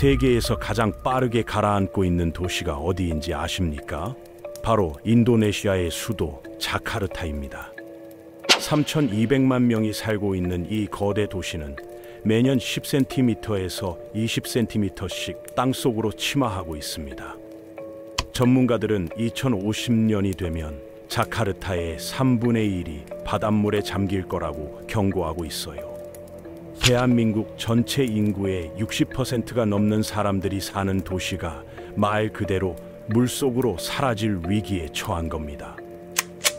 세계에서 가장 빠르게 가라앉고 있는 도시가 어디인지 아십니까? 바로 인도네시아의 수도 자카르타입니다. 3,200만 명이 살고 있는 이 거대 도시는 매년 10cm에서 20cm씩 땅속으로 침하하고 있습니다. 전문가들은 2050년이 되면 자카르타의 3분의 1이 바닷물에 잠길 거라고 경고하고 있어요. 대한민국 전체 인구의 60%가 넘는 사람들이 사는 도시가 말 그대로 물속으로 사라질 위기에 처한 겁니다.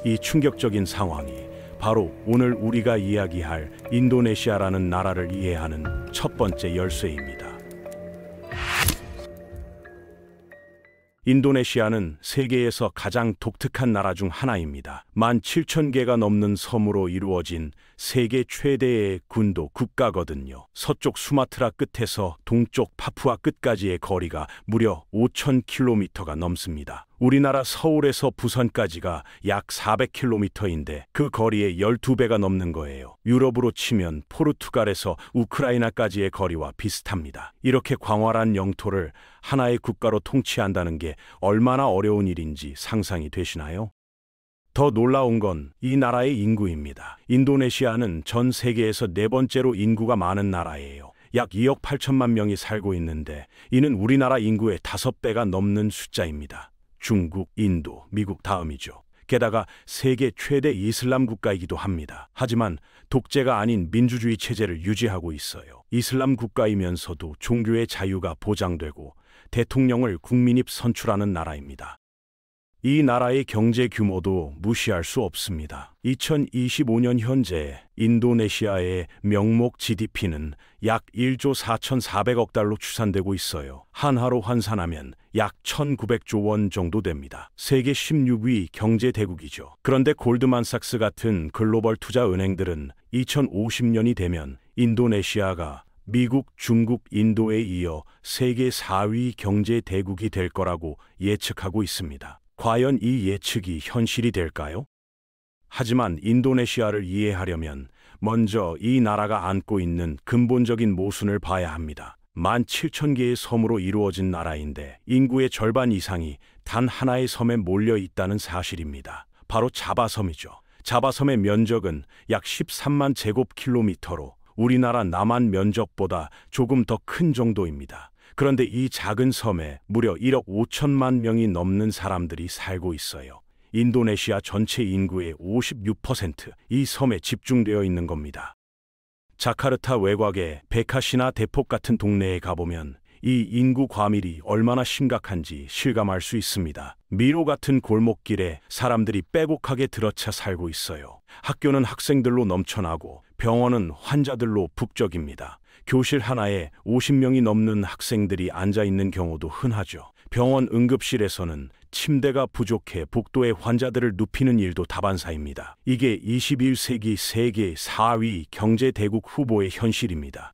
이 충격적인 상황이 바로 오늘 우리가 이야기할 인도네시아라는 나라를 이해하는 첫 번째 열쇠입니다. 인도네시아는 세계에서 가장 독특한 나라 중 하나입니다. 17,000개가 넘는 섬으로 이루어진 세계 최대의 군도 국가거든요. 서쪽 수마트라 끝에서 동쪽 파푸아 끝까지의 거리가 무려 5,000km가 넘습니다. 우리나라 서울에서 부산까지가 약 400km인데 그 거리의 12배가 넘는 거예요. 유럽으로 치면 포르투갈에서 우크라이나까지의 거리와 비슷합니다. 이렇게 광활한 영토를 하나의 국가로 통치한다는 게 얼마나 어려운 일인지 상상이 되시나요? 더 놀라운 건 이 나라의 인구입니다. 인도네시아는 전 세계에서 네 번째로 인구가 많은 나라예요. 약 2억 8천만 명이 살고 있는데 이는 우리나라 인구의 5배가 넘는 숫자입니다. 중국, 인도, 미국 다음이죠. 게다가 세계 최대 이슬람 국가이기도 합니다. 하지만 독재가 아닌 민주주의 체제를 유지하고 있어요. 이슬람 국가이면서도 종교의 자유가 보장되고 대통령을 국민이 선출하는 나라입니다. 이 나라의 경제 규모도 무시할 수 없습니다. 2025년 현재 인도네시아의 명목 GDP는 약 1조 4,400억 달러 추산되고 있어요. 한화로 환산하면 약 1,900조 원 정도 됩니다. 세계 16위 경제 대국이죠. 그런데 골드만삭스 같은 글로벌 투자 은행들은 2050년이 되면 인도네시아가 미국, 중국, 인도에 이어 세계 4위 경제 대국이 될 거라고 예측하고 있습니다. 과연 이 예측이 현실이 될까요? 하지만 인도네시아를 이해하려면 먼저 이 나라가 안고 있는 근본적인 모순을 봐야 합니다. 17,000개의 섬으로 이루어진 나라인데 인구의 절반 이상이 단 하나의 섬에 몰려 있다는 사실입니다. 바로 자바섬이죠. 자바섬의 면적은 약 13만 제곱킬로미터로 우리나라 남한 면적보다 조금 더 큰 정도입니다. 그런데 이 작은 섬에 무려 1억 5천만 명이 넘는 사람들이 살고 있어요. 인도네시아 전체 인구의 56%, 이 섬에 집중되어 있는 겁니다. 자카르타 외곽의 베카시나 데폭 같은 동네에 가보면 이 인구 과밀이 얼마나 심각한지 실감할 수 있습니다. 미로 같은 골목길에 사람들이 빼곡하게 들어차 살고 있어요. 학교는 학생들로 넘쳐나고 병원은 환자들로 북적입니다. 교실 하나에 50명이 넘는 학생들이 앉아 있는 경우도 흔하죠. 병원 응급실에서는 침대가 부족해 복도에 환자들을 눕히는 일도 다반사입니다. 이게 21세기 세계 4위 경제 대국 후보의 현실입니다.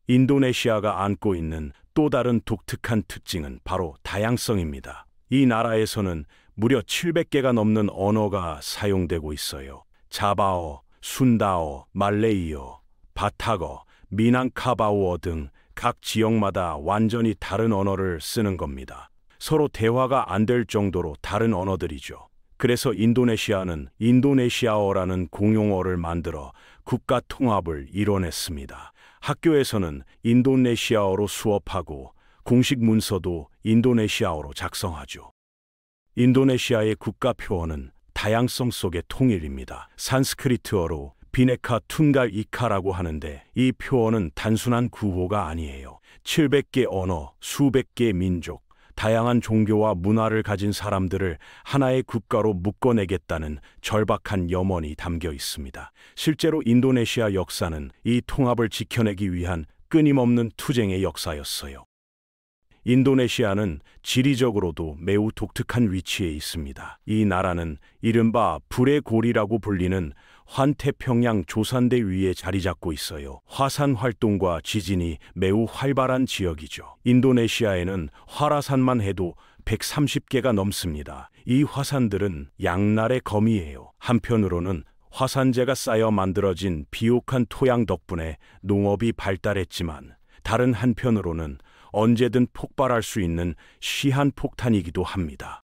인도네시아가 안고 있는 또 다른 독특한 특징은 바로 다양성입니다. 이 나라에서는 무려 700개가 넘는 언어가 사용되고 있어요. 자바어, 순다어, 말레이어, 바타거, 미낭카바오어 등 각 지역마다 완전히 다른 언어를 쓰는 겁니다. 서로 대화가 안 될 정도로 다른 언어들이죠. 그래서 인도네시아는 인도네시아어라는 공용어를 만들어 국가 통합을 이뤄냈습니다. 학교에서는 인도네시아어로 수업하고 공식 문서도 인도네시아어로 작성하죠. 인도네시아의 국가 표어는 다양성 속의 통일입니다. 산스크리트어로 비네카 툰갈 이카라고 하는데 이 표어는 단순한 구호가 아니에요. 700개 언어, 수백 개의 민족, 다양한 종교와 문화를 가진 사람들을 하나의 국가로 묶어내겠다는 절박한 염원이 담겨 있습니다. 실제로 인도네시아 역사는 이 통합을 지켜내기 위한 끊임없는 투쟁의 역사였어요. 인도네시아는 지리적으로도 매우 독특한 위치에 있습니다. 이 나라는 이른바 불의 고리라고 불리는 환태평양 조산대 위에 자리 잡고 있어요. 화산 활동과 지진이 매우 활발한 지역이죠. 인도네시아에는 화라산만 해도 130개가 넘습니다. 이 화산들은 양날의 검이에요. 한편으로는 화산재가 쌓여 만들어진 비옥한 토양 덕분에 농업이 발달했지만 다른 한편으로는 언제든 폭발할 수 있는 시한폭탄이기도 합니다.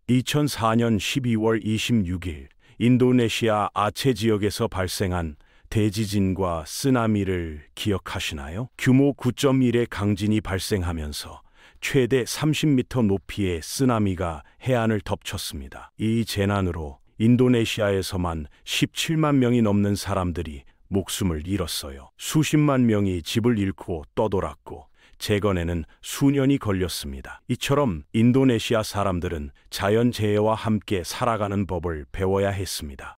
2004년 12월 26일 인도네시아 아체 지역에서 발생한 대지진과 쓰나미를 기억하시나요? 규모 9.1의 강진이 발생하면서 최대 30m 높이의 쓰나미가 해안을 덮쳤습니다. 이 재난으로 인도네시아에서만 17만 명이 넘는 사람들이 목숨을 잃었어요. 수십만 명이 집을 잃고 떠돌았고 재건에는 수년이 걸렸습니다. 이처럼 인도네시아 사람들은 자연재해와 함께 살아가는 법을 배워야 했습니다.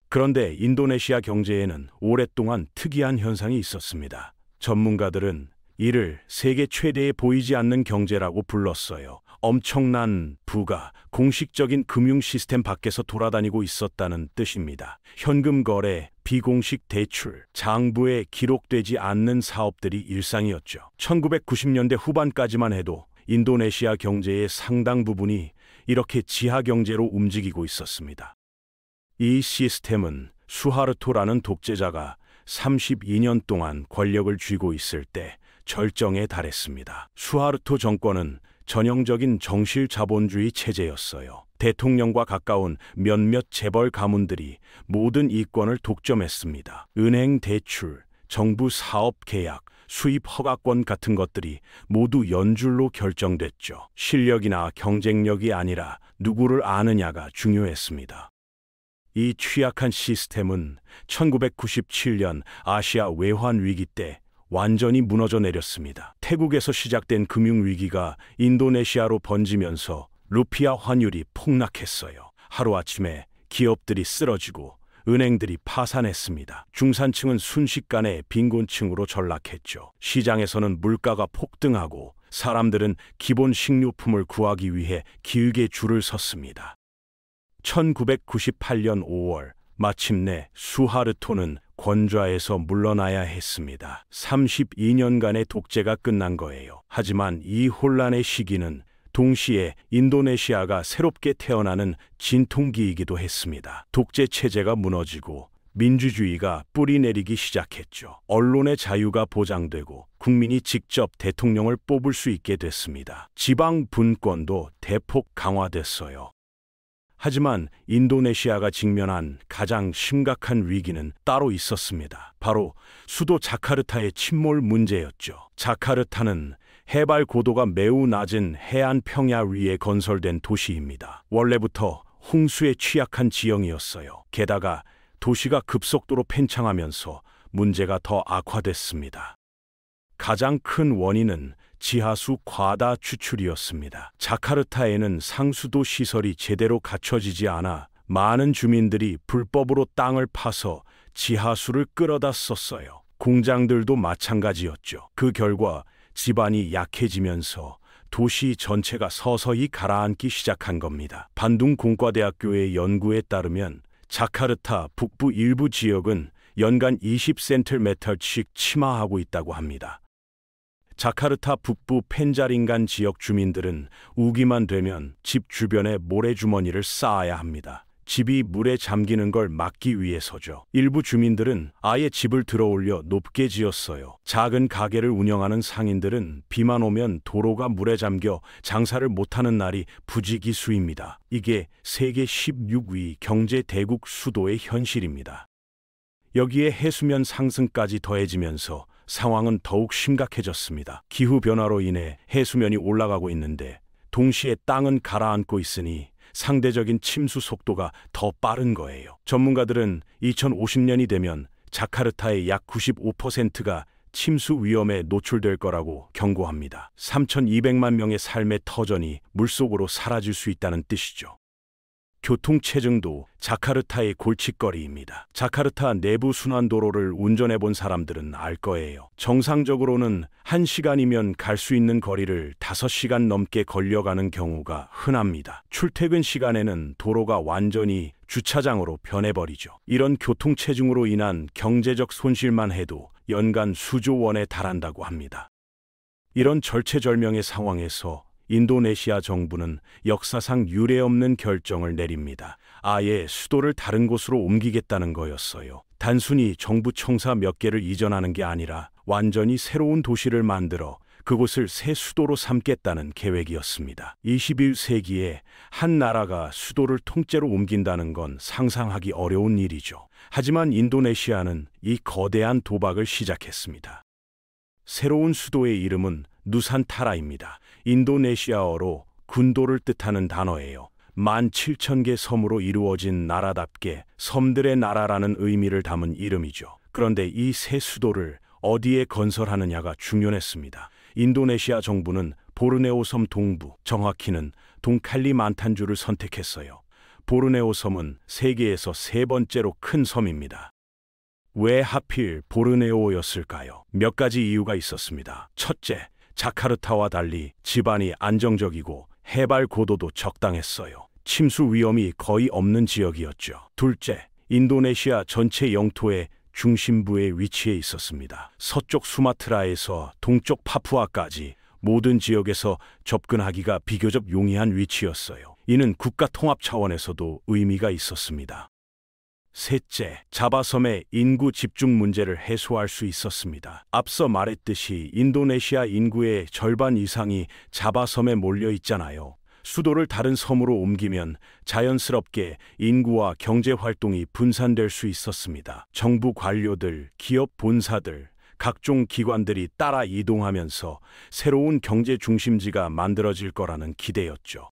그런데 인도네시아 경제에는 오랫동안 특이한 현상이 있었습니다. 전문가들은 이를 세계 최대의 보이지 않는 경제라고 불렀어요. 엄청난 부가 공식적인 금융 시스템 밖에서 돌아다니고 있었다는 뜻입니다. 현금 거래, 비공식 대출, 장부에 기록되지 않는 사업들이 일상이었죠. 1990년대 후반까지만 해도 인도네시아 경제의 상당 부분이 이렇게 지하 경제로 움직이고 있었습니다. 이 시스템은 수하르토라는 독재자가 32년 동안 권력을 쥐고 있을 때 절정에 달했습니다. 수하르토 정권은 전형적인 정실 자본주의 체제였어요. 대통령과 가까운 몇몇 재벌 가문들이 모든 이권을 독점했습니다. 은행 대출, 정부 사업 계약, 수입 허가권 같은 것들이 모두 연줄로 결정됐죠. 실력이나 경쟁력이 아니라 누구를 아느냐가 중요했습니다. 이 취약한 시스템은 1997년 아시아 외환 위기 때 완전히 무너져 내렸습니다. 태국에서 시작된 금융위기가 인도네시아로 번지면서 루피아 환율이 폭락했어요. 하루아침에 기업들이 쓰러지고 은행들이 파산했습니다. 중산층은 순식간에 빈곤층으로 전락했죠. 시장에서는 물가가 폭등하고 사람들은 기본 식료품을 구하기 위해 길게 줄을 섰습니다. 1998년 5월 마침내 수하르토는 권좌에서 물러나야 했습니다. 32년간의 독재가 끝난 거예요. 하지만 이 혼란의 시기는 동시에 인도네시아가 새롭게 태어나는 진통기이기도 했습니다. 독재 체제가 무너지고 민주주의가 뿌리내리기 시작했죠. 언론의 자유가 보장되고 국민이 직접 대통령을 뽑을 수 있게 됐습니다. 지방 분권도 대폭 강화됐어요. 하지만 인도네시아가 직면한 가장 심각한 위기는 따로 있었습니다. 바로 수도 자카르타의 침몰 문제였죠. 자카르타는 해발 고도가 매우 낮은 해안 평야 위에 건설된 도시입니다. 원래부터 홍수에 취약한 지형이었어요. 게다가 도시가 급속도로 팽창하면서 문제가 더 악화됐습니다. 가장 큰 원인은 지하수 과다 추출이었습니다. 자카르타에는 상수도 시설이 제대로 갖춰지지 않아 많은 주민들이 불법으로 땅을 파서 지하수를 끌어다 썼어요. 공장들도 마찬가지였죠. 그 결과 지반이 약해지면서 도시 전체가 서서히 가라앉기 시작한 겁니다. 반둥 공과대학교의 연구에 따르면 자카르타 북부 일부 지역은 연간 20cm씩 침하하고 있다고 합니다. 자카르타 북부 펜자링간 지역 주민들은 우기만 되면 집 주변에 모래주머니를 쌓아야 합니다. 집이 물에 잠기는 걸 막기 위해서죠. 일부 주민들은 아예 집을 들어올려 높게 지었어요. 작은 가게를 운영하는 상인들은 비만 오면 도로가 물에 잠겨 장사를 못하는 날이 부지기수입니다. 이게 세계 16위 경제 대국 수도의 현실입니다. 여기에 해수면 상승까지 더해지면서 상황은 더욱 심각해졌습니다. 기후변화로 인해 해수면이 올라가고 있는데 동시에 땅은 가라앉고 있으니 상대적인 침수 속도가 더 빠른 거예요. 전문가들은 2050년이 되면 자카르타의 약 95%가 침수 위험에 노출될 거라고 경고합니다. 3,200만 명의 삶의 터전이 물속으로 사라질 수 있다는 뜻이죠. 교통체증도 자카르타의 골칫거리입니다. 자카르타 내부 순환도로를 운전해 본 사람들은 알 거예요. 정상적으로는 1시간이면 갈 수 있는 거리를 5시간 넘게 걸려가는 경우가 흔합니다. 출퇴근 시간에는 도로가 완전히 주차장으로 변해버리죠. 이런 교통체증으로 인한 경제적 손실만 해도 연간 수조 원에 달한다고 합니다. 이런 절체절명의 상황에서 인도네시아 정부는 역사상 유례없는 결정을 내립니다. 아예 수도를 다른 곳으로 옮기겠다는 거였어요. 단순히 정부 청사 몇 개를 이전하는 게 아니라 완전히 새로운 도시를 만들어 그곳을 새 수도로 삼겠다는 계획이었습니다. 21세기에 한 나라가 수도를 통째로 옮긴다는 건 상상하기 어려운 일이죠. 하지만 인도네시아는 이 거대한 도박을 시작했습니다. 새로운 수도의 이름은 누산타라입니다. 인도네시아어로 군도를 뜻하는 단어예요. 17,000개 섬으로 이루어진 나라답게 섬들의 나라라는 의미를 담은 이름이죠. 그런데 이 새 수도를 어디에 건설하느냐가 중요했습니다. 인도네시아 정부는 보르네오 섬 동부, 정확히는 동칼리만탄주를 선택했어요. 보르네오 섬은 세계에서 세 번째로 큰 섬입니다. 왜 하필 보르네오였을까요? 몇 가지 이유가 있었습니다. 첫째, 자카르타와 달리 지반이 안정적이고 해발 고도도 적당했어요. 침수 위험이 거의 없는 지역이었죠. 둘째, 인도네시아 전체 영토의 중심부에 위치해 있었습니다. 서쪽 수마트라에서 동쪽 파푸아까지 모든 지역에서 접근하기가 비교적 용이한 위치였어요. 이는 국가 통합 차원에서도 의미가 있었습니다. 셋째, 자바섬의 인구 집중 문제를 해소할 수 있었습니다. 앞서 말했듯이 인도네시아 인구의 절반 이상이 자바섬에 몰려 있잖아요. 수도를 다른 섬으로 옮기면 자연스럽게 인구와 경제 활동이 분산될 수 있었습니다. 정부 관료들, 기업 본사들, 각종 기관들이 따라 이동하면서 새로운 경제 중심지가 만들어질 거라는 기대였죠.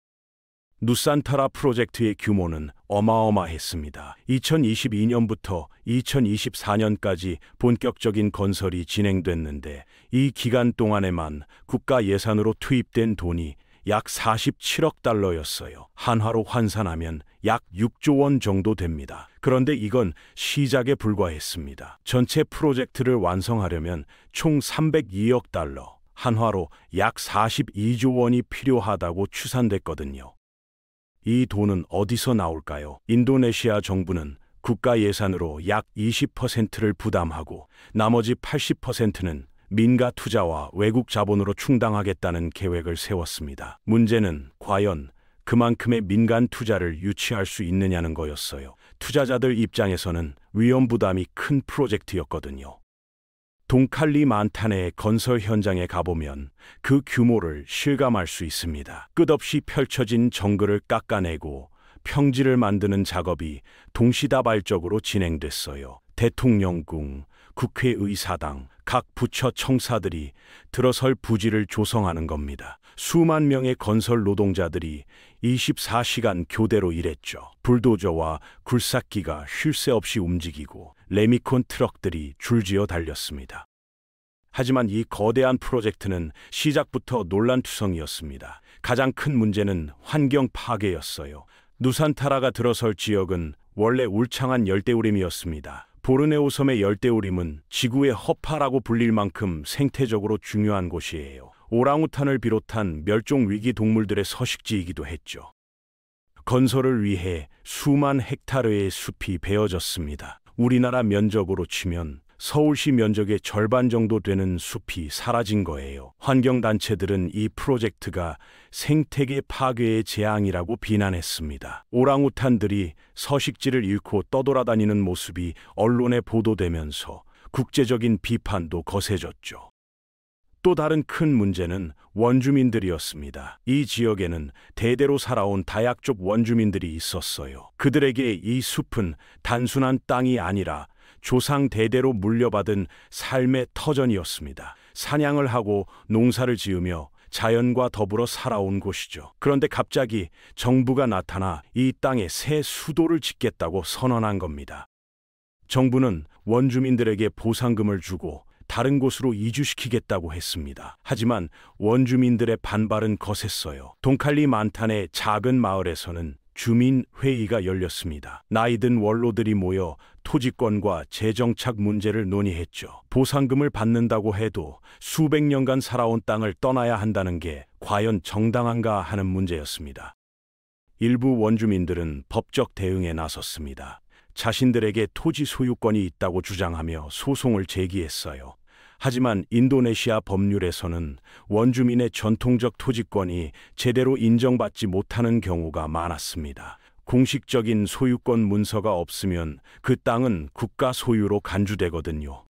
누산타라 프로젝트의 규모는 어마어마했습니다. 2022년부터 2024년까지 본격적인 건설이 진행됐는데 이 기간 동안에만 국가 예산으로 투입된 돈이 약 47억 달러였어요. 한화로 환산하면 약 6조 원 정도 됩니다. 그런데 이건 시작에 불과했습니다. 전체 프로젝트를 완성하려면 총 302억 달러, 한화로 약 42조 원이 필요하다고 추산됐거든요. 이 돈은 어디서 나올까요? 인도네시아 정부는 국가 예산으로 약 20%를 부담하고 나머지 80%는 민가 투자와 외국 자본으로 충당하겠다는 계획을 세웠습니다. 문제는 과연 그만큼의 민간 투자를 유치할 수 있느냐는 거였어요. 투자자들 입장에서는 위험 부담이 큰 프로젝트였거든요. 동칼리만탄의 건설 현장에 가보면 그 규모를 실감할 수 있습니다. 끝없이 펼쳐진 정글을 깎아내고 평지를 만드는 작업이 동시다발적으로 진행됐어요. 대통령궁, 국회의사당, 각 부처 청사들이 들어설 부지를 조성하는 겁니다. 수만 명의 건설 노동자들이 24시간 교대로 일했죠. 불도저와 굴삭기가 쉴 새 없이 움직이고 레미콘 트럭들이 줄지어 달렸습니다. 하지만 이 거대한 프로젝트는 시작부터 논란투성이었습니다. 가장 큰 문제는 환경 파괴였어요. 누산타라가 들어설 지역은 원래 울창한 열대우림이었습니다. 보르네오 섬의 열대우림은 지구의 허파라고 불릴 만큼 생태적으로 중요한 곳이에요. 오랑우탄을 비롯한 멸종위기 동물들의 서식지이기도 했죠. 건설을 위해 수만 헥타르의 숲이 베어졌습니다. 우리나라 면적으로 치면 서울시 면적의 절반 정도 되는 숲이 사라진 거예요. 환경단체들은 이 프로젝트가 생태계 파괴의 재앙이라고 비난했습니다. 오랑우탄들이 서식지를 잃고 떠돌아다니는 모습이 언론에 보도되면서 국제적인 비판도 거세졌죠. 또 다른 큰 문제는 원주민들이었습니다. 이 지역에는 대대로 살아온 다약족 원주민들이 있었어요. 그들에게 이 숲은 단순한 땅이 아니라 조상 대대로 물려받은 삶의 터전이었습니다. 사냥을 하고 농사를 지으며 자연과 더불어 살아온 곳이죠. 그런데 갑자기 정부가 나타나 이 땅에 새 수도를 짓겠다고 선언한 겁니다. 정부는 원주민들에게 보상금을 주고 다른 곳으로 이주시키겠다고 했습니다. 하지만 원주민들의 반발은 거셌어요. 동칼리만탄의 작은 마을에서는 주민회의가 열렸습니다. 나이든 원로들이 모여 토지권과 재정착 문제를 논의했죠. 보상금을 받는다고 해도 수백 년간 살아온 땅을 떠나야 한다는 게 과연 정당한가 하는 문제였습니다. 일부 원주민들은 법적 대응에 나섰습니다. 자신들에게 토지 소유권이 있다고 주장하며 소송을 제기했어요. 하지만 인도네시아 법률에서는 원주민의 전통적 토지권이 제대로 인정받지 못하는 경우가 많았습니다. 공식적인 소유권 문서가 없으면 그 땅은 국가 소유로 간주되거든요.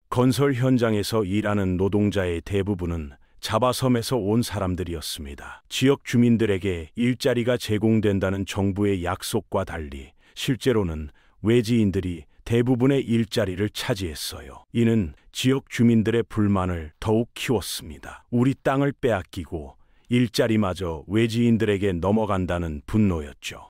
건설 현장에서 일하는 노동자의 대부분은 자바섬에서 온 사람들이었습니다. 지역 주민들에게 일자리가 제공된다는 정부의 약속과 달리 실제로는 외지인들이 대부분의 일자리를 차지했어요. 이는 지역 주민들의 불만을 더욱 키웠습니다. 우리 땅을 빼앗기고 일자리마저 외지인들에게 넘어간다는 분노였죠.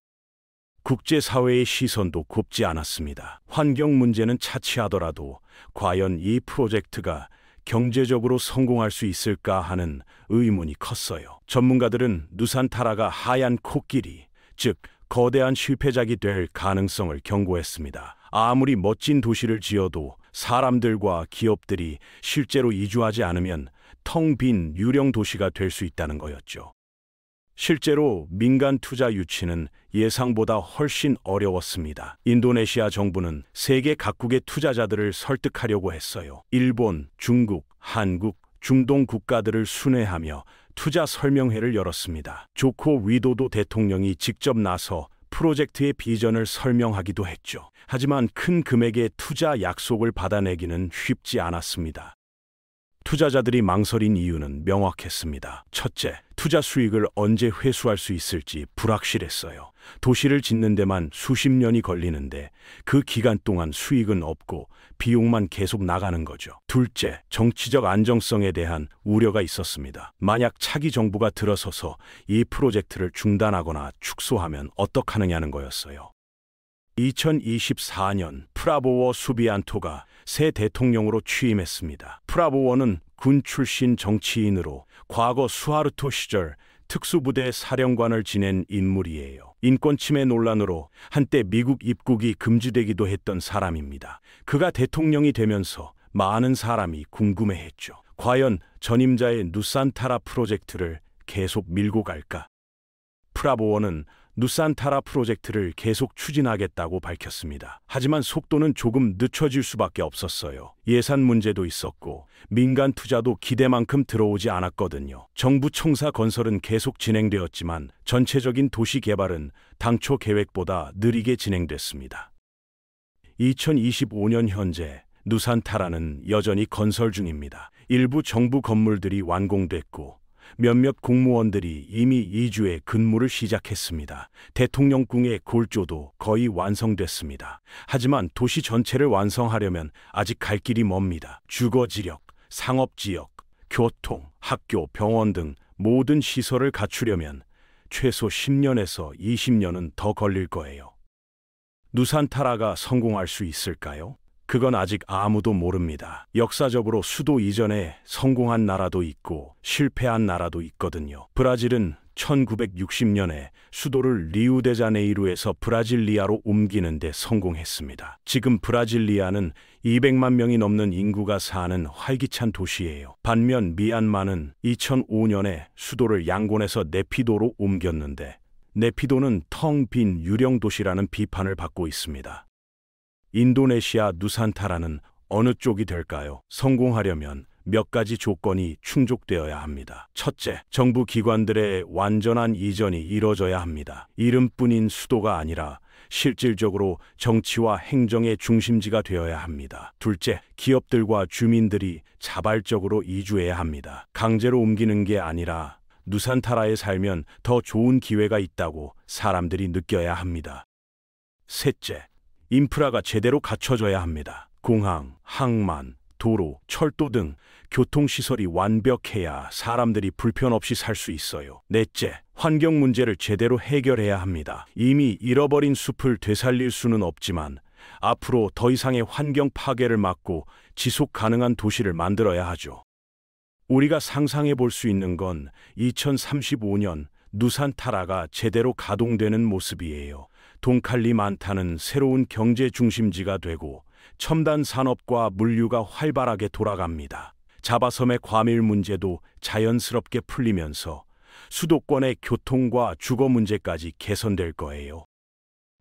국제사회의 시선도 곱지 않았습니다. 환경 문제는 차치하더라도 과연 이 프로젝트가 경제적으로 성공할 수 있을까 하는 의문이 컸어요. 전문가들은 누산타라가 하얀 코끼리, 즉 거대한 실패작이 될 가능성을 경고했습니다. 아무리 멋진 도시를 지어도 사람들과 기업들이 실제로 이주하지 않으면 텅 빈 유령 도시가 될 수 있다는 거였죠. 실제로 민간 투자 유치는 예상보다 훨씬 어려웠습니다. 인도네시아 정부는 세계 각국의 투자자들을 설득하려고 했어요. 일본, 중국, 한국, 중동 국가들을 순회하며 투자 설명회를 열었습니다. 조코 위도도 대통령이 직접 나서 프로젝트의 비전을 설명하기도 했죠. 하지만 큰 금액의 투자 약속을 받아내기는 쉽지 않았습니다. 투자자들이 망설인 이유는 명확했습니다. 첫째, 투자 수익을 언제 회수할 수 있을지 불확실했어요. 도시를 짓는 데만 수십 년이 걸리는데 그 기간 동안 수익은 없고 비용만 계속 나가는 거죠. 둘째, 정치적 안정성에 대한 우려가 있었습니다. 만약 차기 정부가 들어서서 이 프로젝트를 중단하거나 축소하면 어떡하느냐는 거였어요. 2024년 프라보워 수비안토가 새 대통령으로 취임했습니다. 프라보워는 군 출신 정치인으로 과거 수하르토 시절 특수부대 사령관을 지낸 인물이에요. 인권 침해 논란으로 한때 미국 입국이 금지되기도 했던 사람입니다. 그가 대통령이 되면서 많은 사람이 궁금해했죠. 과연 전임자의 누산타라 프로젝트를 계속 밀고 갈까? 프라보워는 누산타라 프로젝트를 계속 추진하겠다고 밝혔습니다. 하지만 속도는 조금 늦춰질 수밖에 없었어요. 예산 문제도 있었고 민간 투자도 기대만큼 들어오지 않았거든요. 정부 청사 건설은 계속 진행되었지만 전체적인 도시 개발은 당초 계획보다 느리게 진행됐습니다. 2025년 현재 누산타라는 여전히 건설 중입니다. 일부 정부 건물들이 완공됐고 몇몇 공무원들이 이미 이주에 근무를 시작했습니다. 대통령궁의 골조도 거의 완성됐습니다. 하지만 도시 전체를 완성하려면 아직 갈 길이 멉니다. 주거지역, 상업지역, 교통, 학교, 병원 등 모든 시설을 갖추려면 최소 10년에서 20년은 더 걸릴 거예요. 누산타라가 성공할 수 있을까요? 그건 아직 아무도 모릅니다. 역사적으로 수도 이전에 성공한 나라도 있고 실패한 나라도 있거든요. 브라질은 1960년에 수도를 리우데자네이루에서 브라질리아로 옮기는 데 성공했습니다. 지금 브라질리아는 200만 명이 넘는 인구가 사는 활기찬 도시예요. 반면 미얀마는 2005년에 수도를 양곤에서 네피도로 옮겼는데 네피도는 텅 빈 유령 도시라는 비판을 받고 있습니다. 인도네시아 누산타라는 어느 쪽이 될까요? 성공하려면 몇 가지 조건이 충족되어야 합니다. 첫째, 정부 기관들의 완전한 이전이 이뤄져야 합니다. 이름뿐인 수도가 아니라 실질적으로 정치와 행정의 중심지가 되어야 합니다. 둘째, 기업들과 주민들이 자발적으로 이주해야 합니다. 강제로 옮기는 게 아니라 누산타라에 살면 더 좋은 기회가 있다고 사람들이 느껴야 합니다. 셋째, 인프라가 제대로 갖춰져야 합니다. 공항, 항만, 도로, 철도 등 교통시설이 완벽해야 사람들이 불편 없이 살 수 있어요. 넷째, 환경 문제를 제대로 해결해야 합니다. 이미 잃어버린 숲을 되살릴 수는 없지만 앞으로 더 이상의 환경 파괴를 막고 지속 가능한 도시를 만들어야 하죠. 우리가 상상해 볼 수 있는 건 2035년 누산타라가 제대로 가동되는 모습이에요. 동칼리만타는 새로운 경제 중심지가 되고 첨단 산업과 물류가 활발하게 돌아갑니다. 자바섬의 과밀 문제도 자연스럽게 풀리면서 수도권의 교통과 주거 문제까지 개선될 거예요.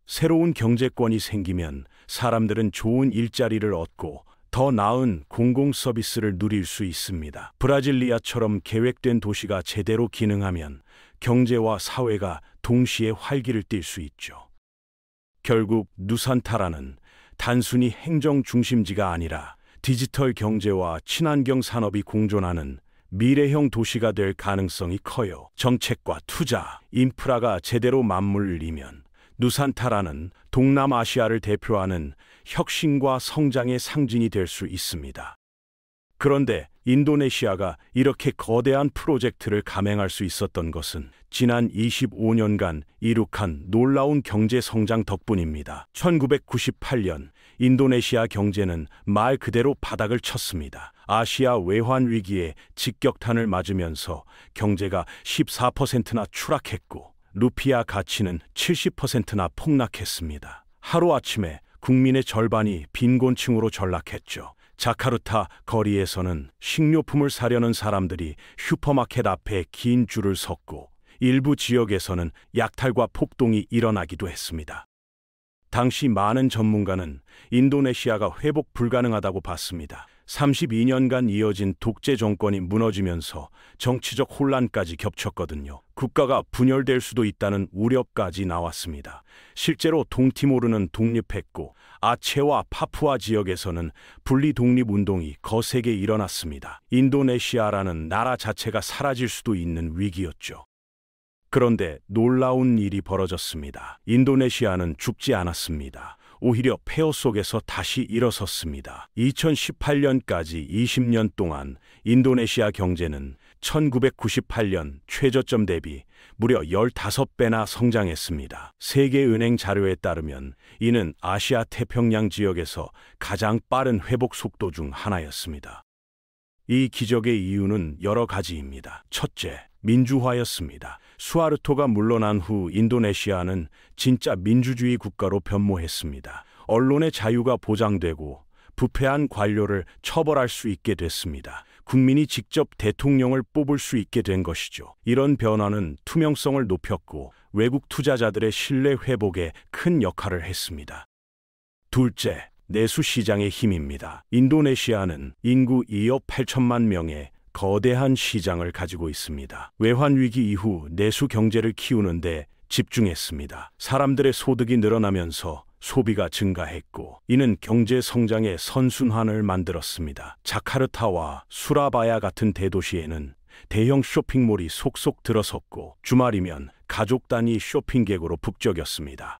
새로운 경제권이 생기면 사람들은 좋은 일자리를 얻고 더 나은 공공 서비스를 누릴 수 있습니다. 브라질리아처럼 계획된 도시가 제대로 기능하면 경제와 사회가 동시에 활기를 띨 수 있죠. 결국 누산타라는 단순히 행정 중심지가 아니라 디지털 경제와 친환경 산업이 공존하는 미래형 도시가 될 가능성이 커요. 정책과 투자, 인프라가 제대로 맞물리면 누산타라는 동남아시아를 대표하는 혁신과 성장의 상징이 될 수 있습니다. 그런데 인도네시아가 이렇게 거대한 프로젝트를 감행할 수 있었던 것은 지난 25년간 이룩한 놀라운 경제 성장 덕분입니다. 1998년 인도네시아 경제는 말 그대로 바닥을 쳤습니다. 아시아 외환 위기에 직격탄을 맞으면서 경제가 14%나 추락했고 루피아 가치는 70%나 폭락했습니다. 하루아침에 국민의 절반이 빈곤층으로 전락했죠. 자카르타 거리에서는 식료품을 사려는 사람들이 슈퍼마켓 앞에 긴 줄을 섰고 일부 지역에서는 약탈과 폭동이 일어나기도 했습니다. 당시 많은 전문가는 인도네시아가 회복 불가능하다고 봤습니다. 32년간 이어진 독재 정권이 무너지면서 정치적 혼란까지 겹쳤거든요. 국가가 분열될 수도 있다는 우려까지 나왔습니다. 실제로 동티모르는 독립했고 아체와 파푸아 지역에서는 분리 독립 운동이 거세게 일어났습니다. 인도네시아라는 나라 자체가 사라질 수도 있는 위기였죠. 그런데 놀라운 일이 벌어졌습니다. 인도네시아는 죽지 않았습니다. 오히려 폐허 속에서 다시 일어섰습니다. 2018년까지 20년 동안 인도네시아 경제는 1998년 최저점 대비 무려 15배나 성장했습니다. 세계은행 자료에 따르면 이는 아시아 태평양 지역에서 가장 빠른 회복 속도 중 하나였습니다. 이 기적의 이유는 여러 가지입니다. 첫째, 민주화였습니다. 수하르토가 물러난 후 인도네시아는 진짜 민주주의 국가로 변모했습니다. 언론의 자유가 보장되고 부패한 관료를 처벌할 수 있게 됐습니다. 국민이 직접 대통령을 뽑을 수 있게 된 것이죠. 이런 변화는 투명성을 높였고 외국 투자자들의 신뢰 회복에 큰 역할을 했습니다. 둘째, 내수 시장의 힘입니다. 인도네시아는 인구 2억 8천만 명의 거대한 시장을 가지고 있습니다. 외환위기 이후 내수 경제를 키우는데 집중했습니다. 사람들의 소득이 늘어나면서 소비가 증가했고 이는 경제 성장의 선순환을 만들었습니다. 자카르타와 수라바야 같은 대도시에는 대형 쇼핑몰이 속속 들어섰고 주말이면 가족 단위 쇼핑객으로 북적였습니다.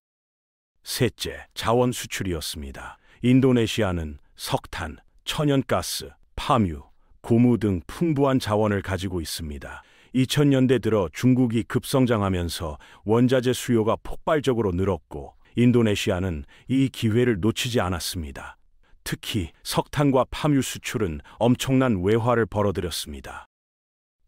셋째, 자원 수출이었습니다. 인도네시아는 석탄, 천연가스, 파뮤, 고무 등 풍부한 자원을 가지고 있습니다. 2000년대 들어 중국이 급성장하면서 원자재 수요가 폭발적으로 늘었고 인도네시아는 이 기회를 놓치지 않았습니다. 특히 석탄과 파뮤 수출은 엄청난 외화를 벌어들였습니다.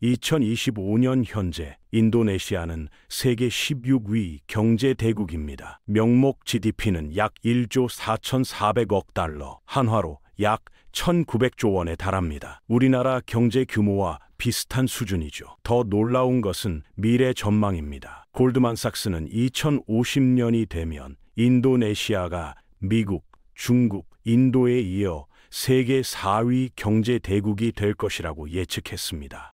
2025년 현재 인도네시아는 세계 16위 경제 대국입니다. 명목 GDP는 약 1조 4,400억 달러, 한화로 약 1,900조 원에 달합니다. 우리나라 경제 규모와 비슷한 수준이죠. 더 놀라운 것은 미래 전망입니다. 골드만삭스는 2050년이 되면 인도네시아가 미국, 중국, 인도에 이어 세계 4위 경제 대국이 될 것이라고 예측했습니다.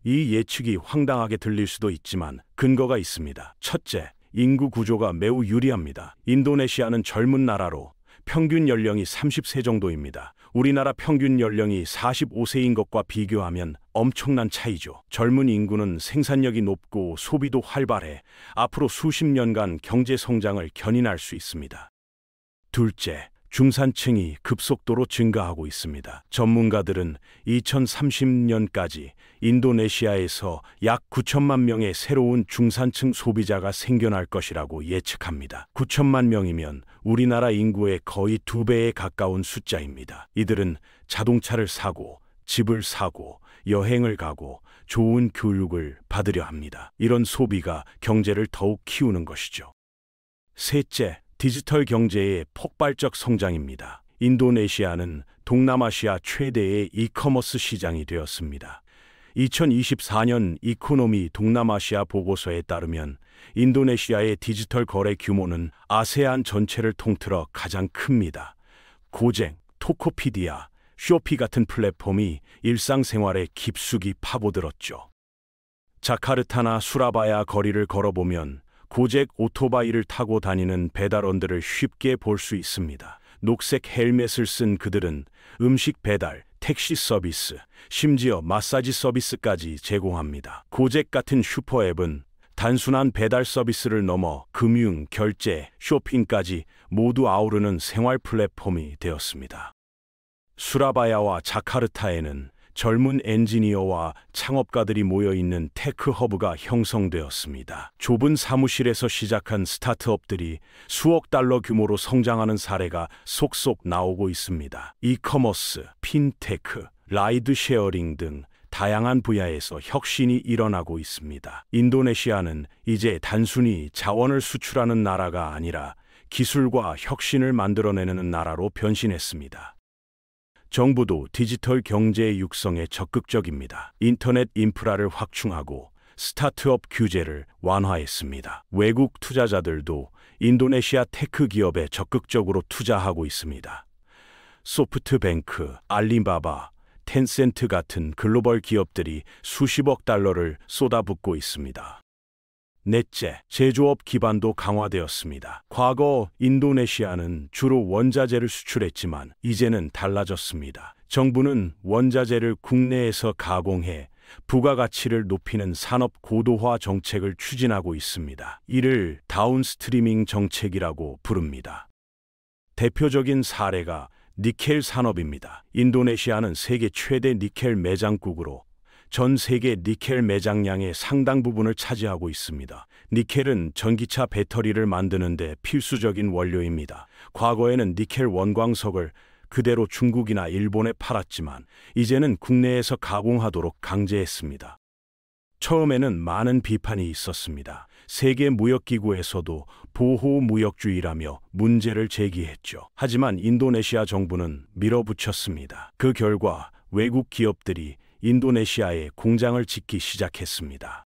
이 예측이 황당하게 들릴 수도 있지만 근거가 있습니다. 첫째, 인구 구조가 매우 유리합니다. 인도네시아는 젊은 나라로 평균 연령이 30세 정도입니다. 우리나라 평균 연령이 45세인 것과 비교하면 엄청난 차이죠. 젊은 인구는 생산력이 높고 소비도 활발해 앞으로 수십 년간 경제 성장을 견인할 수 있습니다. 둘째, 중산층이 급속도로 증가하고 있습니다. 전문가들은 2030년까지 인도네시아에서 약 9천만 명의 새로운 중산층 소비자가 생겨날 것이라고 예측합니다. 9천만 명이면 우리나라 인구의 거의 2배에 가까운 숫자입니다. 이들은 자동차를 사고, 집을 사고, 여행을 가고, 좋은 교육을 받으려 합니다. 이런 소비가 경제를 더욱 키우는 것이죠. 셋째, 디지털 경제의 폭발적 성장입니다. 인도네시아는 동남아시아 최대의 이커머스 시장이 되었습니다. 2024년 이코노미 동남아시아 보고서에 따르면 인도네시아의 디지털 거래 규모는 아세안 전체를 통틀어 가장 큽니다. 고쟁, 토코피디아, 쇼피 같은 플랫폼이 일상생활에 깊숙이 파고들었죠. 자카르타나 수라바야 거리를 걸어보면 고잭 오토바이를 타고 다니는 배달원들을 쉽게 볼 수 있습니다. 녹색 헬멧을 쓴 그들은 음식 배달, 택시 서비스, 심지어 마사지 서비스까지 제공합니다. 고잭 같은 슈퍼앱은 단순한 배달 서비스를 넘어 금융, 결제, 쇼핑까지 모두 아우르는 생활 플랫폼이 되었습니다. 수라바야와 자카르타에는 젊은 엔지니어와 창업가들이 모여있는 테크 허브가 형성되었습니다. 좁은 사무실에서 시작한 스타트업들이 수억 달러 규모로 성장하는 사례가 속속 나오고 있습니다. 이커머스, 핀테크, 라이드 쉐어링 등 다양한 분야에서 혁신이 일어나고 있습니다. 인도네시아는 이제 단순히 자원을 수출하는 나라가 아니라 기술과 혁신을 만들어내는 나라로 변신했습니다. 정부도 디지털 경제 육성에 적극적입니다. 인터넷 인프라를 확충하고 스타트업 규제를 완화했습니다. 외국 투자자들도 인도네시아 테크 기업에 적극적으로 투자하고 있습니다. 소프트뱅크, 알리바바, 텐센트 같은 글로벌 기업들이 수십억 달러를 쏟아붓고 있습니다. 넷째, 제조업 기반도 강화되었습니다. 과거 인도네시아는 주로 원자재를 수출했지만 이제는 달라졌습니다. 정부는 원자재를 국내에서 가공해 부가가치를 높이는 산업 고도화 정책을 추진하고 있습니다. 이를 다운스트리밍 정책이라고 부릅니다. 대표적인 사례가 니켈 산업입니다. 인도네시아는 세계 최대 니켈 매장국으로 전 세계 니켈 매장량의 상당 부분을 차지하고 있습니다. 니켈은 전기차 배터리를 만드는 데 필수적인 원료입니다. 과거에는 니켈 원광석을 그대로 중국이나 일본에 팔았지만 이제는 국내에서 가공하도록 강제했습니다. 처음에는 많은 비판이 있었습니다. 세계무역기구에서도 보호무역주의라며 문제를 제기했죠. 하지만 인도네시아 정부는 밀어붙였습니다. 그 결과 외국 기업들이 인도네시아에 공장을 짓기 시작했습니다.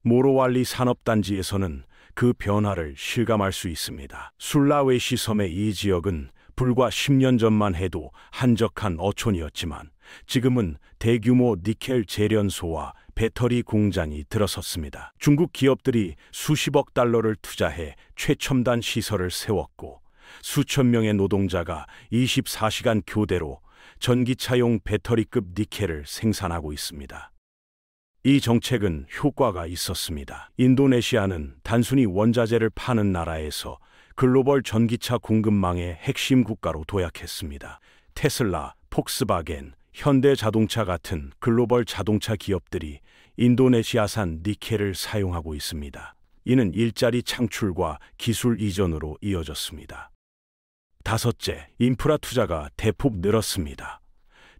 모로왈리 산업단지에서는 그 변화를 실감할 수 있습니다. 술라웨시 섬의 이 지역은 불과 10년 전만 해도 한적한 어촌이었지만 지금은 대규모 니켈 재련소와 배터리 공장이 들어섰습니다. 중국 기업들이 수십억 달러를 투자해 최첨단 시설을 세웠고 수천 명의 노동자가 24시간 교대로 전기차용 배터리급 니켈을 생산하고 있습니다. 이 정책은 효과가 있었습니다. 인도네시아는 단순히 원자재를 파는 나라에서 글로벌 전기차 공급망의 핵심 국가로 도약했습니다. 테슬라, 폭스바겐, 현대자동차 같은 글로벌 자동차 기업들이 인도네시아산 니켈을 사용하고 있습니다. 이는 일자리 창출과 기술 이전으로 이어졌습니다. 다섯째, 인프라 투자가 대폭 늘었습니다.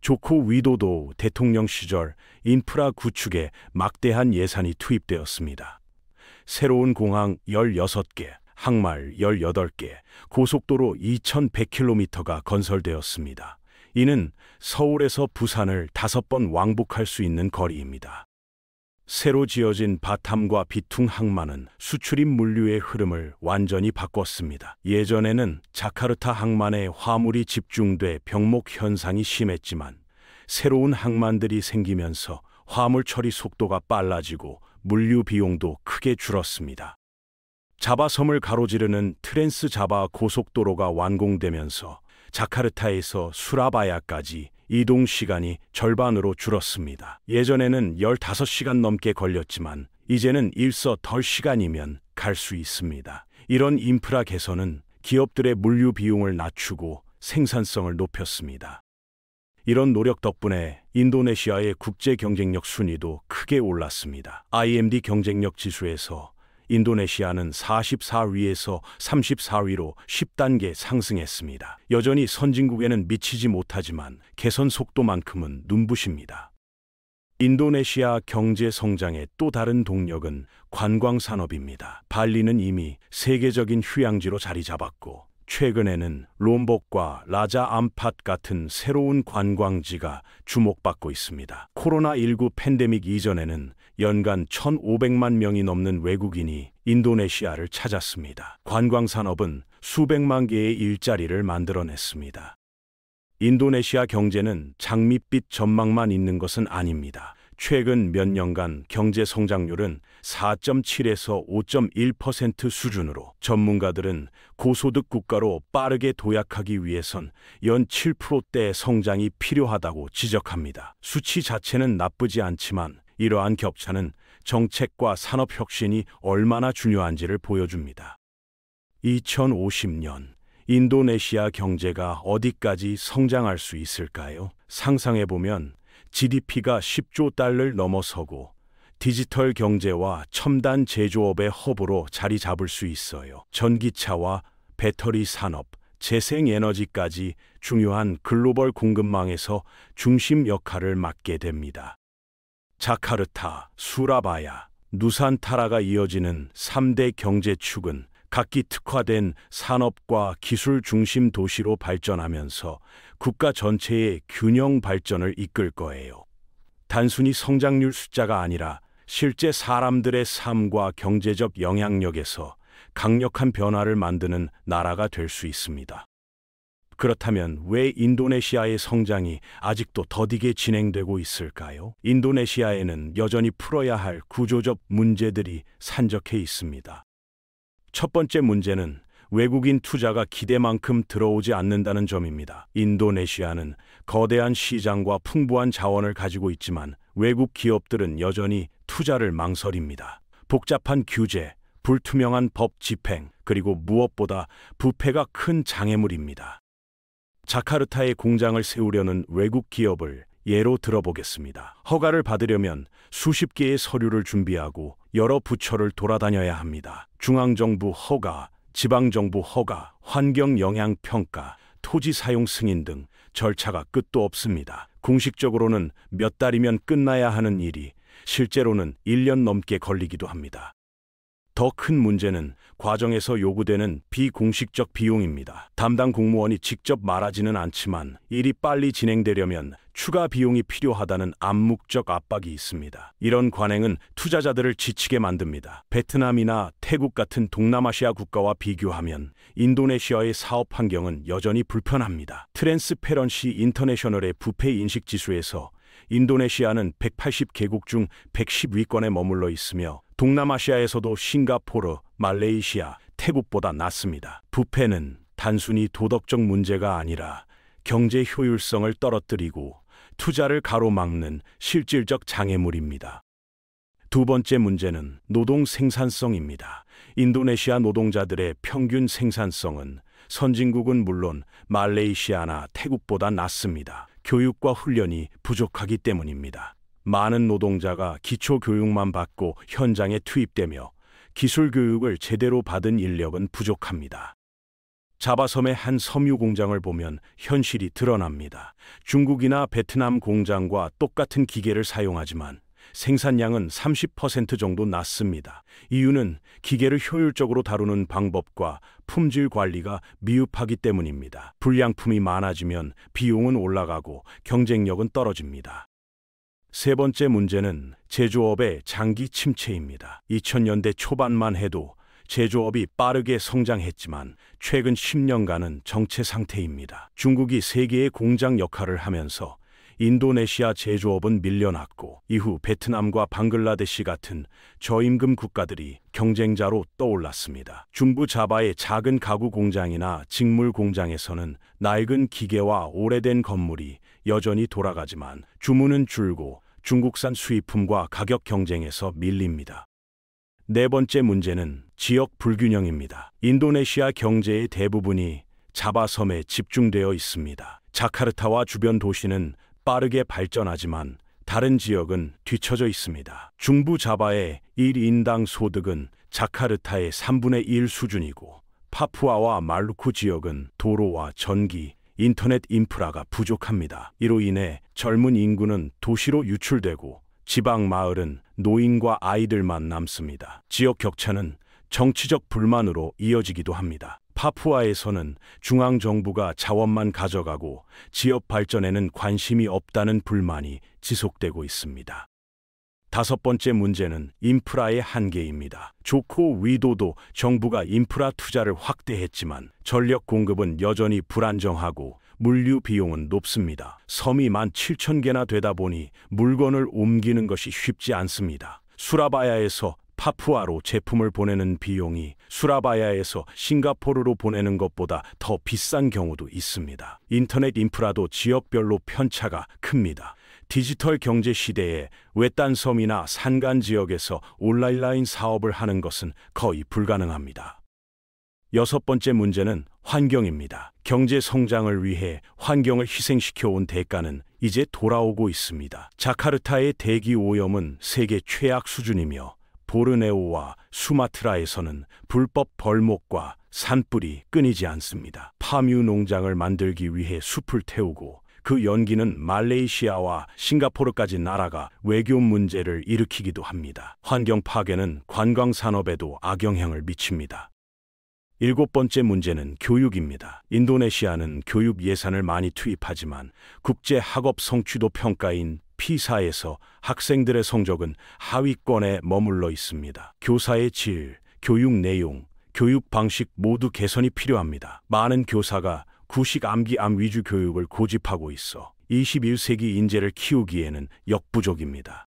조코 위도도 대통령 시절 인프라 구축에 막대한 예산이 투입되었습니다. 새로운 공항 16개, 항말 18개, 고속도로 2100km가 건설되었습니다. 이는 서울에서 부산을 5번 왕복할 수 있는 거리입니다. 새로 지어진 바탐과 비퉁 항만은 수출입 물류의 흐름을 완전히 바꿨습니다. 예전에는 자카르타 항만에 화물이 집중돼 병목 현상이 심했지만 새로운 항만들이 생기면서 화물 처리 속도가 빨라지고 물류 비용도 크게 줄었습니다. 자바섬을 가로지르는 트랜스 자바 고속도로가 완공되면서 자카르타에서 수라바야까지 이동 시간이 절반으로 줄었습니다. 예전에는 15시간 넘게 걸렸지만 이제는 일서덜 시간이면 갈 수 있습니다. 이런 인프라 개선은 기업들의 물류 비용을 낮추고 생산성을 높였습니다. 이런 노력 덕분에 인도네시아의 국제 경쟁력 순위도 크게 올랐습니다. IMD 경쟁력 지수에서 인도네시아는 44위에서 34위로 10단계 상승했습니다. 여전히 선진국에는 미치지 못하지만 개선 속도만큼은 눈부십니다. 인도네시아 경제 성장의 또 다른 동력은 관광 산업입니다. 발리는 이미 세계적인 휴양지로 자리 잡았고 최근에는 롬복과 라자 암팟 같은 새로운 관광지가 주목받고 있습니다. 코로나19 팬데믹 이전에는 연간 1,500만 명이 넘는 외국인이 인도네시아를 찾았습니다. 관광 산업은 수백만 개의 일자리를 만들어냈습니다. 인도네시아 경제는 장밋빛 전망만 있는 것은 아닙니다. 최근 몇 년간 경제 성장률은 4.7에서 5.1% 수준으로 전문가들은 고소득 국가로 빠르게 도약하기 위해선 연 7%대의 성장이 필요하다고 지적합니다. 수치 자체는 나쁘지 않지만 이러한 격차는 정책과 산업 혁신이 얼마나 중요한지를 보여줍니다. 2050년 인도네시아 경제가 어디까지 성장할 수 있을까요? 상상해보면 GDP가 10조 달러를 넘어서고 디지털 경제와 첨단 제조업의 허브로 자리 잡을 수 있어요. 전기차와 배터리 산업, 재생에너지까지 중요한 글로벌 공급망에서 중심 역할을 맡게 됩니다. 자카르타, 수라바야, 누산타라가 이어지는 3대 경제축은 각기 특화된 산업과 기술 중심 도시로 발전하면서 국가 전체의 균형 발전을 이끌 거예요. 단순히 성장률 숫자가 아니라 실제 사람들의 삶과 경제적 영향력에서 강력한 변화를 만드는 나라가 될 수 있습니다. 그렇다면 왜 인도네시아의 성장이 아직도 더디게 진행되고 있을까요? 인도네시아에는 여전히 풀어야 할 구조적 문제들이 산적해 있습니다. 첫 번째 문제는 외국인 투자가 기대만큼 들어오지 않는다는 점입니다. 인도네시아는 거대한 시장과 풍부한 자원을 가지고 있지만 외국 기업들은 여전히 투자를 망설입니다. 복잡한 규제, 불투명한 법 집행, 그리고 무엇보다 부패가 큰 장애물입니다. 자카르타에 공장을 세우려는 외국 기업을 예로 들어보겠습니다. 허가를 받으려면 수십 개의 서류를 준비하고 여러 부처를 돌아다녀야 합니다. 중앙정부 허가, 지방정부 허가, 환경영향평가, 토지 사용 승인 등 절차가 끝도 없습니다. 공식적으로는 몇 달이면 끝나야 하는 일이 실제로는 1년 넘게 걸리기도 합니다. 더 큰 문제는 과정에서 요구되는 비공식적 비용입니다. 담당 공무원이 직접 말하지는 않지만 일이 빨리 진행되려면 추가 비용이 필요하다는 암묵적 압박이 있습니다. 이런 관행은 투자자들을 지치게 만듭니다. 베트남이나 태국 같은 동남아시아 국가와 비교하면 인도네시아의 사업 환경은 여전히 불편합니다. 트랜스페런시 인터내셔널의 부패 인식 지수에서 인도네시아는 180개국 중 110위권에 머물러 있으며 동남아시아에서도 싱가포르, 말레이시아, 태국보다 낮습니다. 부패는 단순히 도덕적 문제가 아니라 경제 효율성을 떨어뜨리고 투자를 가로막는 실질적 장애물입니다. 두 번째 문제는 노동 생산성입니다. 인도네시아 노동자들의 평균 생산성은 선진국은 물론 말레이시아나 태국보다 낮습니다. 교육과 훈련이 부족하기 때문입니다. 많은 노동자가 기초교육만 받고 현장에 투입되며 기술 교육을 제대로 받은 인력은 부족합니다. 자바섬의 한 섬유 공장을 보면 현실이 드러납니다. 중국이나 베트남 공장과 똑같은 기계를 사용하지만 생산량은 30% 정도 낮습니다. 이유는 기계를 효율적으로 다루는 방법과 품질 관리가 미흡하기 때문입니다. 불량품이 많아지면 비용은 올라가고 경쟁력은 떨어집니다. 세 번째 문제는 제조업의 장기 침체입니다. 2000년대 초반만 해도 제조업이 빠르게 성장했지만 최근 10년간은 정체 상태입니다. 중국이 세계의 공장 역할을 하면서 인도네시아 제조업은 밀려났고 이후 베트남과 방글라데시 같은 저임금 국가들이 경쟁자로 떠올랐습니다. 중부 자바의 작은 가구 공장이나 직물 공장에서는 낡은 기계와 오래된 건물이 여전히 돌아가지만 주문은 줄고 중국산 수입품과 가격 경쟁에서 밀립니다. 네 번째 문제는 지역 불균형입니다. 인도네시아 경제의 대부분이 자바섬에 집중되어 있습니다. 자카르타와 주변 도시는 빠르게 발전하지만 다른 지역은 뒤처져 있습니다. 중부 자바의 1인당 소득은 자카르타의 3분의 1 수준이고 파푸아와 말루쿠 지역은 도로와 전기, 인터넷 인프라가 부족합니다. 이로 인해 젊은 인구는 도시로 유출되고 지방 마을은 노인과 아이들만 남습니다. 지역 격차는 정치적 불만으로 이어지기도 합니다. 파푸아에서는 중앙정부가 자원만 가져가고 지역 발전에는 관심이 없다는 불만이 지속되고 있습니다. 다섯 번째 문제는 인프라의 한계입니다. 조코 위도도 정부가 인프라 투자를 확대했지만 전력 공급은 여전히 불안정하고 물류 비용은 높습니다. 섬이 17,000개나 되다 보니 물건을 옮기는 것이 쉽지 않습니다. 수라바야에서 파푸아로 제품을 보내는 비용이 수라바야에서 싱가포르로 보내는 것보다 더 비싼 경우도 있습니다. 인터넷 인프라도 지역별로 편차가 큽니다. 디지털 경제 시대에 외딴 섬이나 산간 지역에서 온라인 사업을 하는 것은 거의 불가능합니다. 여섯 번째 문제는 환경입니다. 경제 성장을 위해 환경을 희생시켜 온 대가는 이제 돌아오고 있습니다. 자카르타의 대기 오염은 세계 최악 수준이며 보르네오와 수마트라에서는 불법 벌목과 산불이 끊이지 않습니다. 파뮤 농장을 만들기 위해 숲을 태우고 그 연기는 말레이시아와 싱가포르까지 날아가 외교 문제를 일으키기도 합니다. 환경 파괴는 관광 산업에도 악영향을 미칩니다. 일곱 번째 문제는 교육입니다. 인도네시아는 교육 예산을 많이 투입하지만 국제 학업 성취도 평가인 피사에서 학생들의 성적은 하위권에 머물러 있습니다. 교사의 질, 교육 내용, 교육 방식 모두 개선이 필요합니다. 많은 교사가 구식 암기암 위주 교육을 고집하고 있어 21세기 인재를 키우기에는 역부족입니다.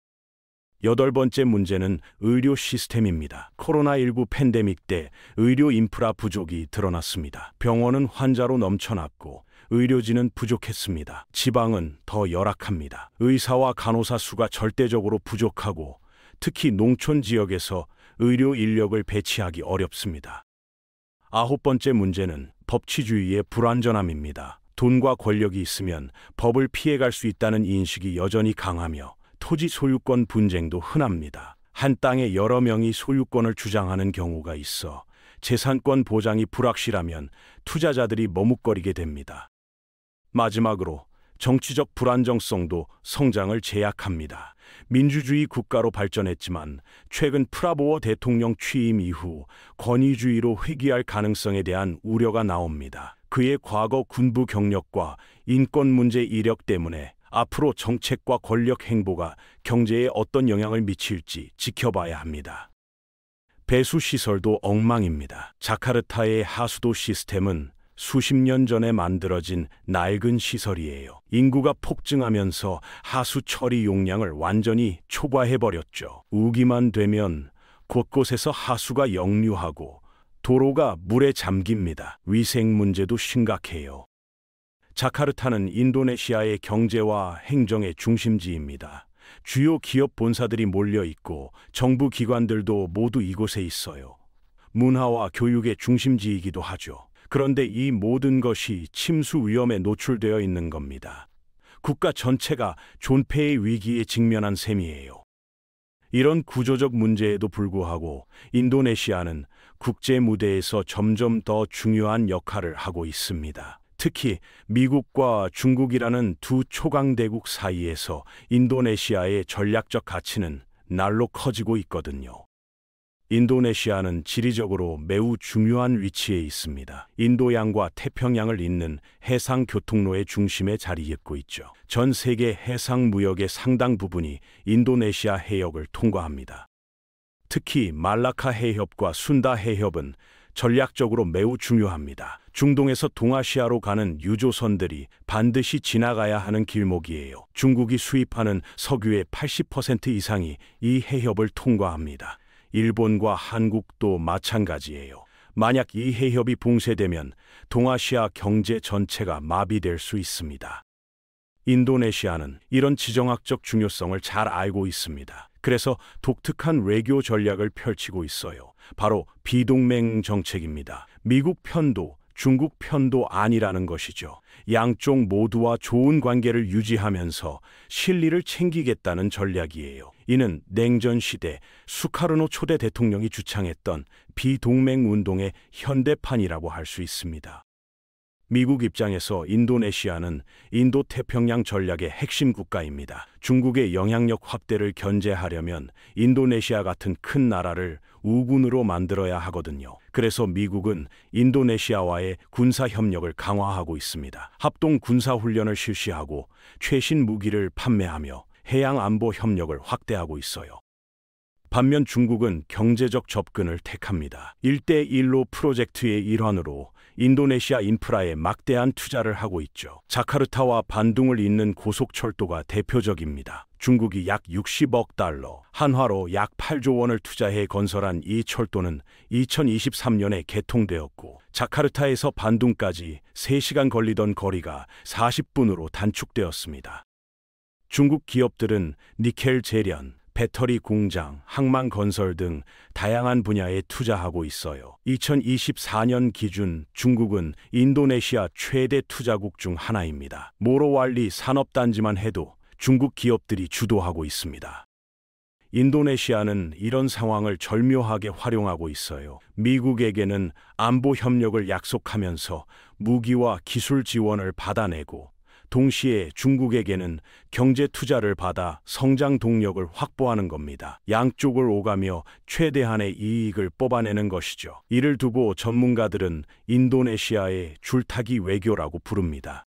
여덟 번째 문제는 의료 시스템입니다. 코로나19 팬데믹 때 의료 인프라 부족이 드러났습니다. 병원은 환자로 넘쳐났고 의료진은 부족했습니다. 지방은 더 열악합니다. 의사와 간호사 수가 절대적으로 부족하고 특히 농촌 지역에서 의료 인력을 배치하기 어렵습니다. 아홉 번째 문제는 법치주의의 불완전함입니다. 돈과 권력이 있으면 법을 피해갈 수 있다는 인식이 여전히 강하며 토지 소유권 분쟁도 흔합니다. 한 땅에 여러 명이 소유권을 주장하는 경우가 있어 재산권 보장이 불확실하면 투자자들이 머뭇거리게 됩니다. 마지막으로 정치적 불안정성도 성장을 제약합니다. 민주주의 국가로 발전했지만 최근 프라보워 대통령 취임 이후 권위주의로 회귀할 가능성에 대한 우려가 나옵니다. 그의 과거 군부 경력과 인권 문제 이력 때문에 앞으로 정책과 권력 행보가 경제에 어떤 영향을 미칠지 지켜봐야 합니다. 배수 시설도 엉망입니다. 자카르타의 하수도 시스템은 수십 년 전에 만들어진 낡은 시설이에요. 인구가 폭증하면서 하수 처리 용량을 완전히 초과해버렸죠. 우기만 되면 곳곳에서 하수가 역류하고 도로가 물에 잠깁니다. 위생 문제도 심각해요. 자카르타는 인도네시아의 경제와 행정의 중심지입니다. 주요 기업 본사들이 몰려 있고 정부 기관들도 모두 이곳에 있어요. 문화와 교육의 중심지이기도 하죠. 그런데 이 모든 것이 침수 위험에 노출되어 있는 겁니다. 국가 전체가 존폐의 위기에 직면한 셈이에요. 이런 구조적 문제에도 불구하고 인도네시아는 국제 무대에서 점점 더 중요한 역할을 하고 있습니다. 특히 미국과 중국이라는 두 초강대국 사이에서 인도네시아의 전략적 가치는 날로 커지고 있거든요. 인도네시아는 지리적으로 매우 중요한 위치에 있습니다. 인도양과 태평양을 잇는 해상 교통로의 중심에 자리잡고 있죠. 전 세계 해상 무역의 상당 부분이 인도네시아 해역을 통과합니다. 특히 말라카 해협과 순다 해협은 전략적으로 매우 중요합니다. 중동에서 동아시아로 가는 유조선들이 반드시 지나가야 하는 길목이에요. 중국이 수입하는 석유의 80% 이상이 이 해협을 통과합니다. 일본과 한국도 마찬가지예요. 만약 이 해협이 붕괴되면 동아시아 경제 전체가 마비될 수 있습니다. 인도네시아는 이런 지정학적 중요성을 잘 알고 있습니다. 그래서 독특한 외교 전략을 펼치고 있어요. 바로 비동맹 정책입니다. 미국 편도 중국 편도 아니라는 것이죠. 양쪽 모두와 좋은 관계를 유지하면서 실리를 챙기겠다는 전략이에요. 이는 냉전 시대 수카르노 초대 대통령이 주창했던 비동맹 운동의 현대판이라고 할 수 있습니다. 미국 입장에서 인도네시아는 인도태평양 전략의 핵심 국가입니다. 중국의 영향력 확대를 견제하려면 인도네시아 같은 큰 나라를 우군으로 만들어야 하거든요. 그래서 미국은 인도네시아와의 군사협력을 강화하고 있습니다. 합동 군사훈련을 실시하고 최신 무기를 판매하며 해양안보 협력을 확대하고 있어요. 반면 중국은 경제적 접근을 택합니다. 1대1로 프로젝트의 일환으로 인도네시아 인프라에 막대한 투자를 하고 있죠. 자카르타와 반둥을 잇는 고속철도가 대표적입니다. 중국이 약 60억 달러, 한화로 약 8조 원을 투자해 건설한 이 철도는 2023년에 개통되었고, 자카르타에서 반둥까지 3시간 걸리던 거리가 40분으로 단축되었습니다. 중국 기업들은 니켈 제련, 배터리 공장, 항만 건설 등 다양한 분야에 투자하고 있어요. 2024년 기준 중국은 인도네시아 최대 투자국 중 하나입니다. 모로왈리 산업단지만 해도 중국 기업들이 주도하고 있습니다. 인도네시아는 이런 상황을 절묘하게 활용하고 있어요. 미국에게는 안보 협력을 약속하면서 무기와 기술 지원을 받아내고, 동시에 중국에게는 경제 투자를 받아 성장 동력을 확보하는 겁니다. 양쪽을 오가며 최대한의 이익을 뽑아내는 것이죠. 이를 두고 전문가들은 인도네시아의 줄타기 외교라고 부릅니다.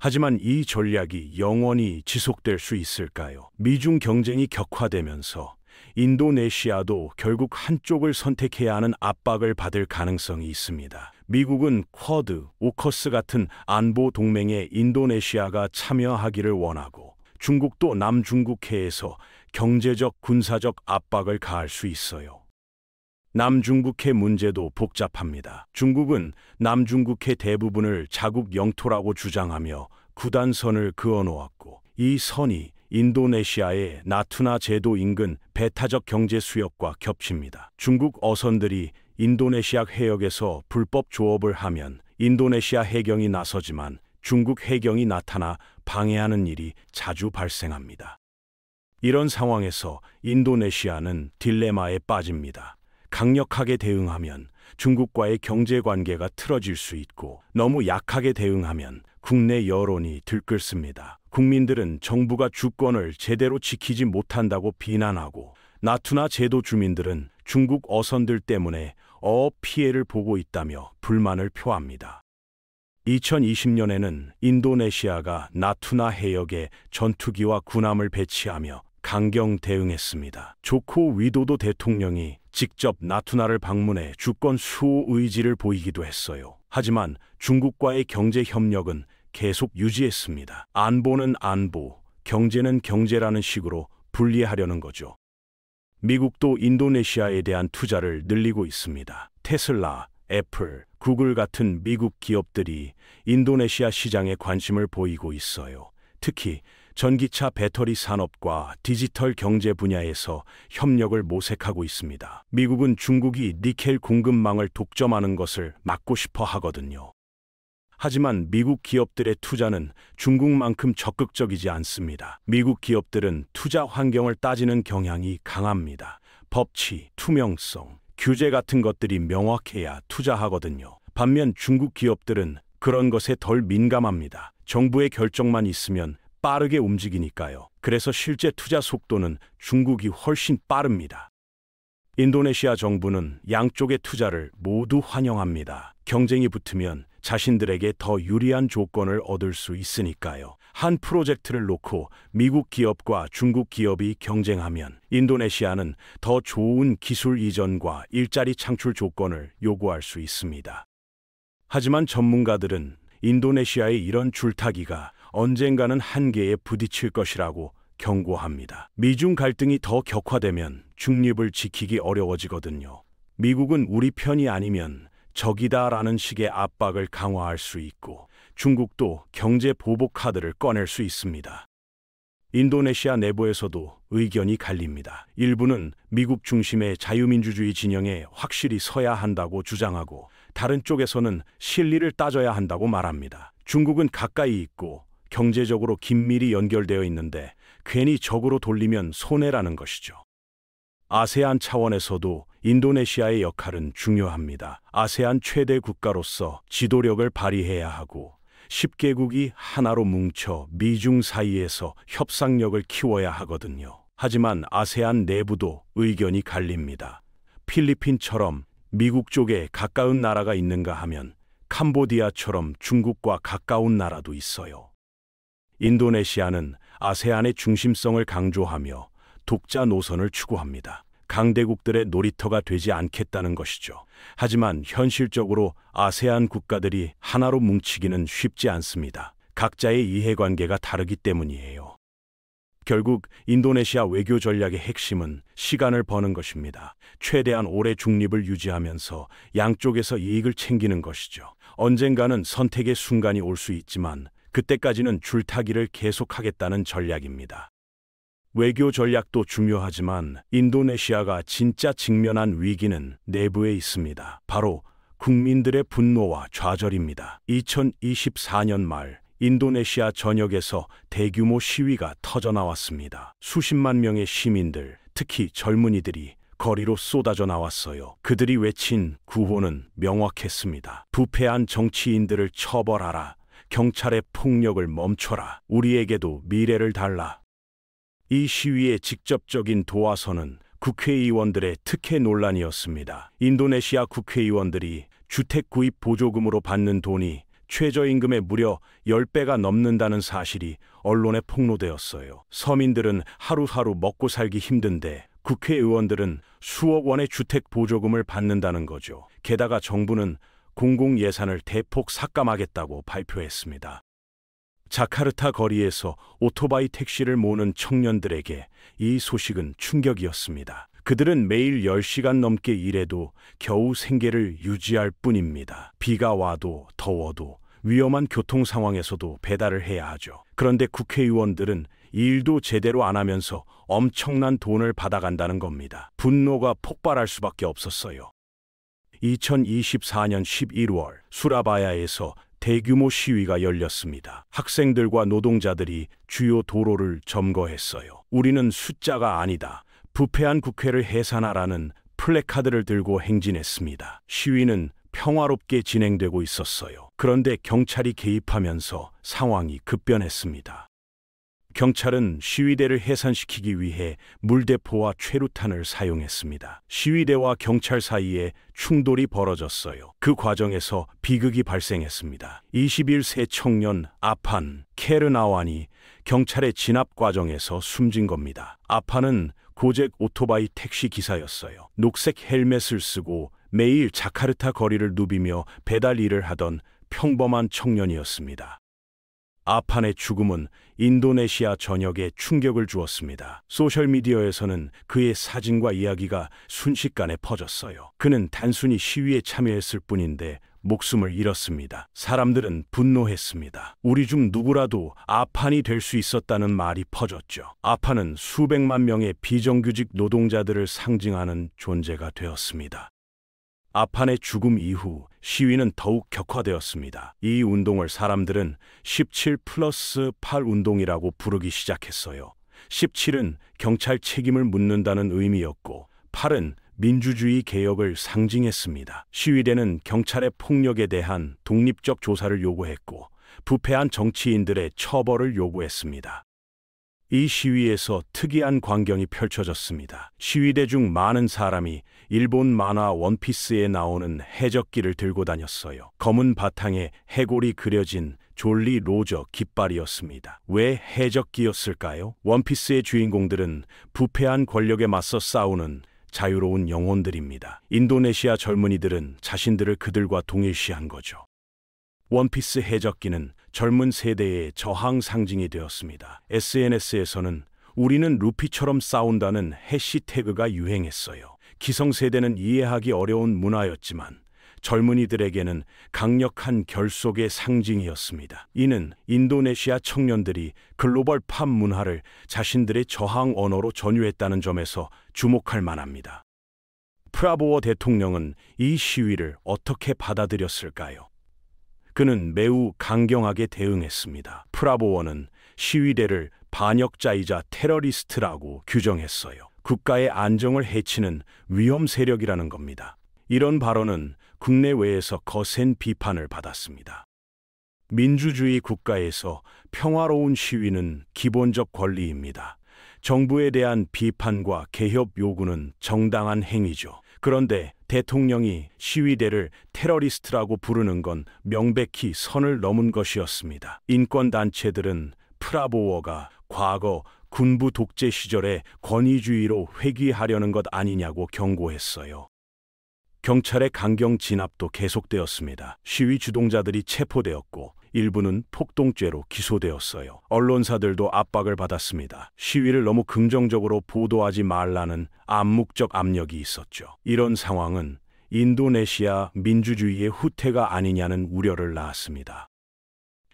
하지만 이 전략이 영원히 지속될 수 있을까요? 미중 경쟁이 격화되면서 인도네시아도 결국 한쪽을 선택해야 하는 압박을 받을 가능성이 있습니다. 미국은 쿼드, 오커스 같은 안보 동맹에 인도네시아가 참여하기를 원하고, 중국도 남중국해에서 경제적, 군사적 압박을 가할 수 있어요. 남중국해 문제도 복잡합니다. 중국은 남중국해 대부분을 자국 영토라고 주장하며 구단선을 그어놓았고, 이 선이 인도네시아의 나투나 제도 인근 배타적 경제 수역과 겹칩니다. 중국 어선들이 인도네시아 해역에서 불법 조업을 하면 인도네시아 해경이 나서지만 중국 해경이 나타나 방해하는 일이 자주 발생합니다. 이런 상황에서 인도네시아는 딜레마에 빠집니다. 강력하게 대응하면 중국과의 경제 관계가 틀어질 수 있고, 너무 약하게 대응하면 국내 여론이 들끓습니다. 국민들은 정부가 주권을 제대로 지키지 못한다고 비난하고, 나투나 제도 주민들은 중국 어선들 때문에 어업 피해를 보고 있다며 불만을 표합니다. 2020년에는 인도네시아가 나투나 해역에 전투기와 군함을 배치하며 강경 대응했습니다. 조코 위도도 대통령이 직접 나투나를 방문해 주권 수호 의지를 보이기도 했어요. 하지만 중국과의 경제 협력은 계속 유지했습니다. 안보는 안보, 경제는 경제라는 식으로 분리하려는 거죠. 미국도 인도네시아에 대한 투자를 늘리고 있습니다. 테슬라, 애플, 구글 같은 미국 기업들이 인도네시아 시장에 관심을 보이고 있어요. 특히 전기차 배터리 산업과 디지털 경제 분야에서 협력을 모색하고 있습니다. 미국은 중국이 니켈 공급망을 독점하는 것을 막고 싶어 하거든요. 하지만 미국 기업들의 투자는 중국만큼 적극적이지 않습니다. 미국 기업들은 투자 환경을 따지는 경향이 강합니다. 법치, 투명성, 규제 같은 것들이 명확해야 투자하거든요. 반면 중국 기업들은 그런 것에 덜 민감합니다. 정부의 결정만 있으면 빠르게 움직이니까요. 그래서 실제 투자 속도는 중국이 훨씬 빠릅니다. 인도네시아 정부는 양쪽의 투자를 모두 환영합니다. 경쟁이 붙으면 자신들에게 더 유리한 조건을 얻을 수 있으니까요. 한 프로젝트를 놓고 미국 기업과 중국 기업이 경쟁하면 인도네시아는 더 좋은 기술 이전과 일자리 창출 조건을 요구할 수 있습니다. 하지만 전문가들은 인도네시아의 이런 줄타기가 언젠가는 한계에 부딪힐 것이라고 경고합니다. 미중 갈등이 더 격화되면 중립을 지키기 어려워지거든요. 미국은 우리 편이 아니면 적이다라는 식의 압박을 강화할 수 있고, 중국도 경제 보복 카드를 꺼낼 수 있습니다. 인도네시아 내부에서도 의견이 갈립니다. 일부는 미국 중심의 자유민주주의 진영에 확실히 서야 한다고 주장하고, 다른 쪽에서는 실리를 따져야 한다고 말합니다. 중국은 가까이 있고 경제적으로 긴밀히 연결되어 있는데 괜히 적으로 돌리면 손해라는 것이죠. 아세안 차원에서도 인도네시아의 역할은 중요합니다. 아세안 최대 국가로서 지도력을 발휘해야 하고, 10개국이 하나로 뭉쳐 미중 사이에서 협상력을 키워야 하거든요. 하지만 아세안 내부도 의견이 갈립니다. 필리핀처럼 미국 쪽에 가까운 나라가 있는가 하면 캄보디아처럼 중국과 가까운 나라도 있어요. 인도네시아는 아세안의 중심성을 강조하며 독자 노선을 추구합니다. 강대국들의 놀이터가 되지 않겠다는 것이죠. 하지만 현실적으로 아세안 국가들이 하나로 뭉치기는 쉽지 않습니다. 각자의 이해관계가 다르기 때문이에요. 결국 인도네시아 외교 전략의 핵심은 시간을 버는 것입니다. 최대한 오래 중립을 유지하면서 양쪽에서 이익을 챙기는 것이죠. 언젠가는 선택의 순간이 올 수 있지만 그때까지는 줄타기를 계속하겠다는 전략입니다. 외교 전략도 중요하지만 인도네시아가 진짜 직면한 위기는 내부에 있습니다. 바로 국민들의 분노와 좌절입니다. 2024년 말 인도네시아 전역에서 대규모 시위가 터져나왔습니다. 수십만 명의 시민들, 특히 젊은이들이 거리로 쏟아져 나왔어요. 그들이 외친 구호는 명확했습니다. 부패한 정치인들을 처벌하라. 경찰의 폭력을 멈춰라. 우리에게도 미래를 달라. 이 시위의 직접적인 도화선은 국회의원들의 특혜 논란이었습니다. 인도네시아 국회의원들이 주택 구입 보조금으로 받는 돈이 최저임금의 무려 10배가 넘는다는 사실이 언론에 폭로되었어요. 서민들은 하루하루 먹고 살기 힘든데 국회의원들은 수억 원의 주택 보조금을 받는다는 거죠. 게다가 정부는 공공예산을 대폭 삭감하겠다고 발표했습니다. 자카르타 거리에서 오토바이 택시를 모는 청년들에게 이 소식은 충격이었습니다. 그들은 매일 10시간 넘게 일해도 겨우 생계를 유지할 뿐입니다. 비가 와도 더워도 위험한 교통 상황에서도 배달을 해야 하죠. 그런데 국회의원들은 일도 제대로 안 하면서 엄청난 돈을 받아간다는 겁니다. 분노가 폭발할 수밖에 없었어요. 2024년 11월 수라바야에서 대규모 시위가 열렸습니다. 학생들과 노동자들이 주요 도로를 점거했어요. 우리는 숫자가 아니다. 부패한 국회를 해산하라는 플래카드를 들고 행진했습니다. 시위는 평화롭게 진행되고 있었어요. 그런데 경찰이 개입하면서 상황이 급변했습니다. 경찰은 시위대를 해산시키기 위해 물대포와 최루탄을 사용했습니다. 시위대와 경찰 사이에 충돌이 벌어졌어요. 그 과정에서 비극이 발생했습니다. 21세 청년 아판 케르나완이 경찰의 진압 과정에서 숨진 겁니다. 아판은 고잭 오토바이 택시 기사였어요. 녹색 헬멧을 쓰고 매일 자카르타 거리를 누비며 배달 일을 하던 평범한 청년이었습니다. 아판의 죽음은 인도네시아 전역에 충격을 주었습니다. 소셜미디어에서는 그의 사진과 이야기가 순식간에 퍼졌어요. 그는 단순히 시위에 참여했을 뿐인데 목숨을 잃었습니다. 사람들은 분노했습니다. 우리 중 누구라도 아판이 될 수 있었다는 말이 퍼졌죠. 아판은 수백만 명의 비정규직 노동자들을 상징하는 존재가 되었습니다. 아판의 죽음 이후 시위는 더욱 격화되었습니다. 이 운동을 사람들은 17+8 운동이라고 부르기 시작했어요. 17은 경찰 책임을 묻는다는 의미였고 8은 민주주의 개혁을 상징했습니다. 시위대는 경찰의 폭력에 대한 독립적 조사를 요구했고 부패한 정치인들의 처벌을 요구했습니다. 이 시위에서 특이한 광경이 펼쳐졌습니다. 시위대 중 많은 사람이 일본 만화 원피스에 나오는 해적기를 들고 다녔어요. 검은 바탕에 해골이 그려진 졸리 로저 깃발이었습니다. 왜 해적기였을까요? 원피스의 주인공들은 부패한 권력에 맞서 싸우는 자유로운 영혼들입니다. 인도네시아 젊은이들은 자신들을 그들과 동일시한 거죠. 원피스 해적기는 젊은 세대의 저항 상징이 되었습니다. SNS에서는 우리는 루피처럼 싸운다는 해시태그가 유행했어요. 기성세대는 이해하기 어려운 문화였지만 젊은이들에게는 강력한 결속의 상징이었습니다. 이는 인도네시아 청년들이 글로벌 팝 문화를 자신들의 저항 언어로 전유했다는 점에서 주목할 만합니다. 프라보워 대통령은 이 시위를 어떻게 받아들였을까요? 그는 매우 강경하게 대응했습니다. 프라보워는 시위대를 반역자이자 테러리스트라고 규정했어요. 국가의 안정을 해치는 위험 세력이라는 겁니다. 이런 발언은 국내외에서 거센 비판을 받았습니다. 민주주의 국가에서 평화로운 시위는 기본적 권리입니다. 정부에 대한 비판과 개협 요구는 정당한 행위죠. 그런데 대통령이 시위대를 테러리스트라고 부르는 건 명백히 선을 넘은 것이었습니다. 인권단체들은 프라보워가 과거 군부 독재 시절에 권위주의로 회귀하려는 것 아니냐고 경고했어요. 경찰의 강경 진압도 계속되었습니다. 시위 주동자들이 체포되었고 일부는 폭동죄로 기소되었어요. 언론사들도 압박을 받았습니다. 시위를 너무 긍정적으로 보도하지 말라는 암묵적 압력이 있었죠. 이런 상황은 인도네시아 민주주의의 후퇴가 아니냐는 우려를 낳았습니다.